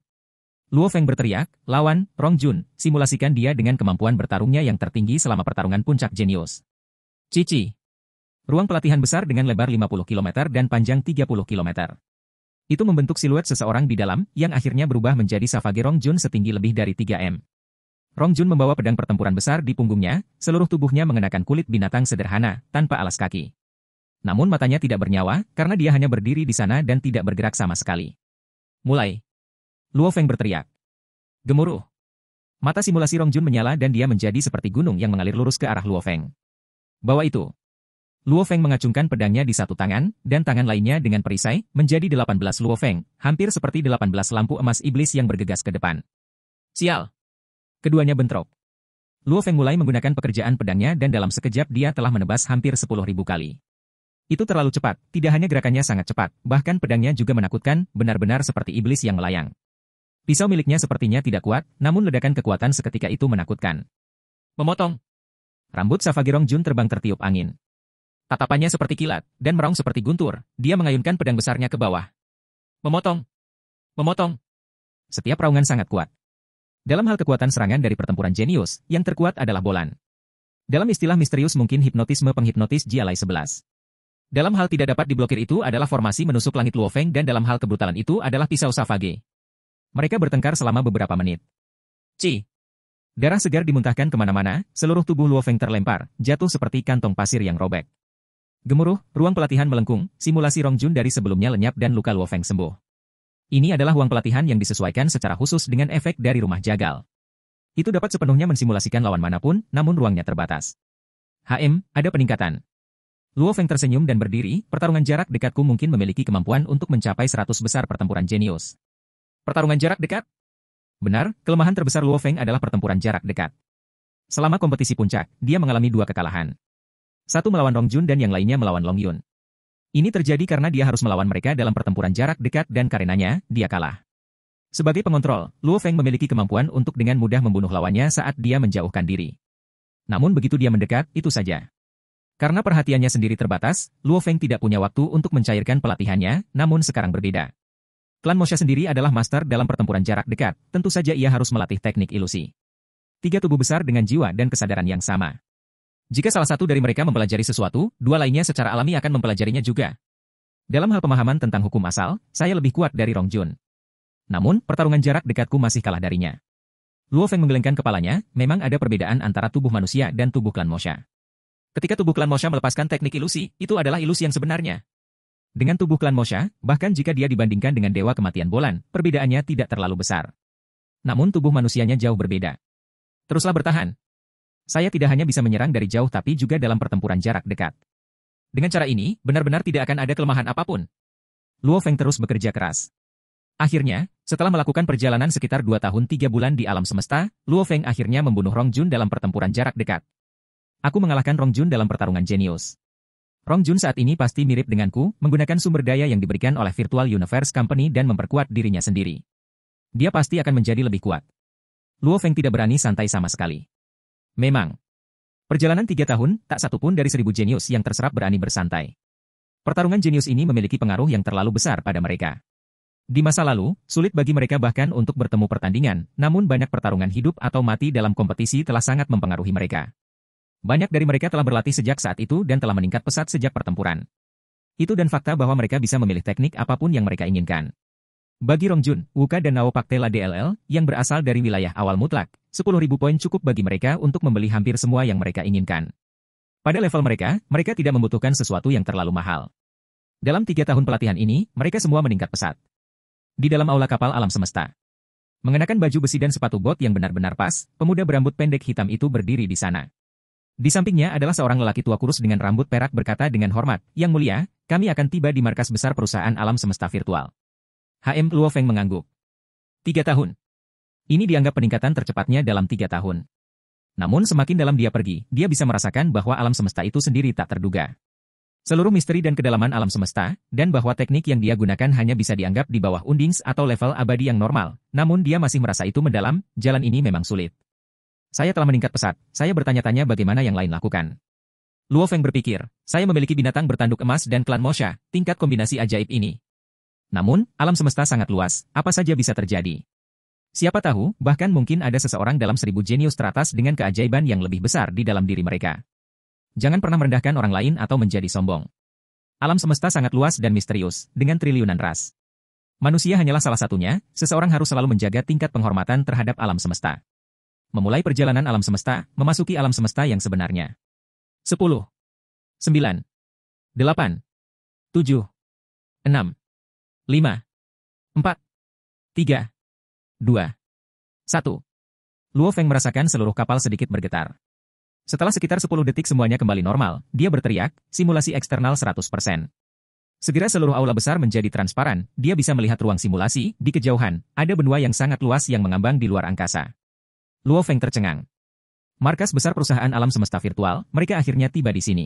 Luo Feng berteriak, lawan, Rong Jun, simulasikan dia dengan kemampuan bertarungnya yang tertinggi selama pertarungan puncak jenius. Cici. Ruang pelatihan besar dengan lebar 50 km dan panjang 30 km. Itu membentuk siluet seseorang di dalam, yang akhirnya berubah menjadi Savage Rong Jun setinggi lebih dari 3 m. Rong Jun membawa pedang pertempuran besar di punggungnya, seluruh tubuhnya mengenakan kulit binatang sederhana, tanpa alas kaki. Namun matanya tidak bernyawa, karena dia hanya berdiri di sana dan tidak bergerak sama sekali. Mulai. Luo Feng berteriak. Gemuruh. Mata simulasi Rong Jun menyala dan dia menjadi seperti gunung yang mengalir lurus ke arah Luo Feng. Bawa itu. Luo Feng mengacungkan pedangnya di satu tangan, dan tangan lainnya dengan perisai, menjadi 18 Luo Feng, hampir seperti 18 lampu emas iblis yang bergegas ke depan. Sial. Keduanya bentrok. Luo Feng mulai menggunakan pekerjaan pedangnya dan dalam sekejap dia telah menebas hampir 10.000 kali. Itu terlalu cepat, tidak hanya gerakannya sangat cepat, bahkan pedangnya juga menakutkan, benar-benar seperti iblis yang melayang. Pisau miliknya sepertinya tidak kuat, namun ledakan kekuatan seketika itu menakutkan. Memotong. Rambut Savage Rongjun terbang tertiup angin. Tatapannya seperti kilat, dan meraung seperti guntur, dia mengayunkan pedang besarnya ke bawah. Memotong. Memotong. Setiap raungan sangat kuat. Dalam hal kekuatan serangan dari pertempuran jenius, yang terkuat adalah bolan. Dalam istilah misterius mungkin hipnotisme penghipnotis Jialai 11. Dalam hal tidak dapat diblokir itu adalah formasi menusuk langit Luo Feng dan dalam hal kebrutalan itu adalah pisau Savage. Mereka bertengkar selama beberapa menit. Ci. Darah segar dimuntahkan kemana-mana, seluruh tubuh Luo Feng terlempar, jatuh seperti kantong pasir yang robek. Gemuruh, ruang pelatihan melengkung, simulasi Rongjun dari sebelumnya lenyap dan luka Luo Feng sembuh. Ini adalah ruang pelatihan yang disesuaikan secara khusus dengan efek dari rumah jagal. Itu dapat sepenuhnya mensimulasikan lawan manapun, namun ruangnya terbatas. Ada peningkatan. Luo Feng tersenyum dan berdiri, pertarungan jarak dekatku mungkin memiliki kemampuan untuk mencapai 100 besar pertempuran jenius. Pertarungan jarak dekat? Benar, kelemahan terbesar Luo Feng adalah pertempuran jarak dekat. Selama kompetisi puncak, dia mengalami 2 kekalahan. Satu melawan Rongjun dan yang lainnya melawan Long Yun. Ini terjadi karena dia harus melawan mereka dalam pertempuran jarak dekat dan karenanya, dia kalah. Sebagai pengontrol, Luo Feng memiliki kemampuan untuk dengan mudah membunuh lawannya saat dia menjauhkan diri. Namun begitu dia mendekat, itu saja. Karena perhatiannya sendiri terbatas, Luo Feng tidak punya waktu untuk mencairkan pelatihannya, namun sekarang berbeda. Klan Mosha sendiri adalah master dalam pertempuran jarak dekat, tentu saja ia harus melatih teknik ilusi. 3 tubuh besar dengan jiwa dan kesadaran yang sama. Jika salah satu dari mereka mempelajari sesuatu, 2 lainnya secara alami akan mempelajarinya juga. Dalam hal pemahaman tentang hukum asal, saya lebih kuat dari Rongjun. Namun, pertarungan jarak dekatku masih kalah darinya. Luo Feng menggelengkan kepalanya, memang ada perbedaan antara tubuh manusia dan tubuh klan Mosha. Ketika tubuh klan Mosha melepaskan teknik ilusi, itu adalah ilusi yang sebenarnya. Dengan tubuh klan Mosha, bahkan jika dia dibandingkan dengan dewa kematian Bolan, perbedaannya tidak terlalu besar. Namun tubuh manusianya jauh berbeda. Teruslah bertahan. Saya tidak hanya bisa menyerang dari jauh tapi juga dalam pertempuran jarak dekat. Dengan cara ini, benar-benar tidak akan ada kelemahan apapun. Luo Feng terus bekerja keras. Akhirnya, setelah melakukan perjalanan sekitar 2 tahun 3 bulan di alam semesta, Luo Feng akhirnya membunuh Rongjun dalam pertempuran jarak dekat. Aku mengalahkan Rongjun dalam pertarungan jenius. Rongjun saat ini pasti mirip denganku, menggunakan sumber daya yang diberikan oleh Virtual Universe Company dan memperkuat dirinya sendiri. Dia pasti akan menjadi lebih kuat. Luo Feng tidak berani santai sama sekali. Memang. Perjalanan 3 tahun, tak satu pun dari 1000 jenius yang terserap berani bersantai. Pertarungan jenius ini memiliki pengaruh yang terlalu besar pada mereka. Di masa lalu, sulit bagi mereka bahkan untuk bertemu pertandingan, namun banyak pertarungan hidup atau mati dalam kompetisi telah sangat mempengaruhi mereka. Banyak dari mereka telah berlatih sejak saat itu dan telah meningkat pesat sejak pertempuran. Itu dan fakta bahwa mereka bisa memilih teknik apapun yang mereka inginkan. Bagi Rongjun, Wuka dan Nao Paktela DLL, yang berasal dari wilayah awal mutlak, 10.000 poin cukup bagi mereka untuk membeli hampir semua yang mereka inginkan. Pada level mereka, mereka tidak membutuhkan sesuatu yang terlalu mahal. Dalam 3 tahun pelatihan ini, mereka semua meningkat pesat. Di dalam aula kapal alam semesta. Mengenakan baju besi dan sepatu bot yang benar-benar pas, pemuda berambut pendek hitam itu berdiri di sana. Di sampingnya adalah seorang lelaki tua kurus dengan rambut perak berkata dengan hormat, "Yang mulia, kami akan tiba di markas besar perusahaan alam semesta virtual." Luo Feng mengangguk. 3 tahun. Ini dianggap peningkatan tercepatnya dalam 3 tahun. Namun semakin dalam dia pergi, dia bisa merasakan bahwa alam semesta itu sendiri tak terduga. Seluruh misteri dan kedalaman alam semesta, dan bahwa teknik yang dia gunakan hanya bisa dianggap di bawah undings atau level abadi yang normal, namun dia masih merasa itu mendalam, jalan ini memang sulit. Saya telah meningkat pesat, saya bertanya-tanya bagaimana yang lain lakukan. Luo Feng berpikir, saya memiliki binatang bertanduk emas dan klan Mosha, tingkat kombinasi ajaib ini. Namun, alam semesta sangat luas, apa saja bisa terjadi. Siapa tahu, bahkan mungkin ada seseorang dalam 1000 jenius teratas dengan keajaiban yang lebih besar di dalam diri mereka. Jangan pernah merendahkan orang lain atau menjadi sombong. Alam semesta sangat luas dan misterius, dengan triliunan ras. Manusia hanyalah salah satunya, seseorang harus selalu menjaga tingkat penghormatan terhadap alam semesta. Memulai perjalanan alam semesta, memasuki alam semesta yang sebenarnya. 10, 9, 8, 7, 6, 5, 4, 3, 2, 1. Luo Feng merasakan seluruh kapal sedikit bergetar. Setelah sekitar 10 detik semuanya kembali normal, dia berteriak, simulasi eksternal 100%. Segera seluruh aula besar menjadi transparan, dia bisa melihat ruang simulasi, di kejauhan, ada benua yang sangat luas yang mengambang di luar angkasa. Luo Feng tercengang. Markas besar perusahaan alam semesta virtual, mereka akhirnya tiba di sini.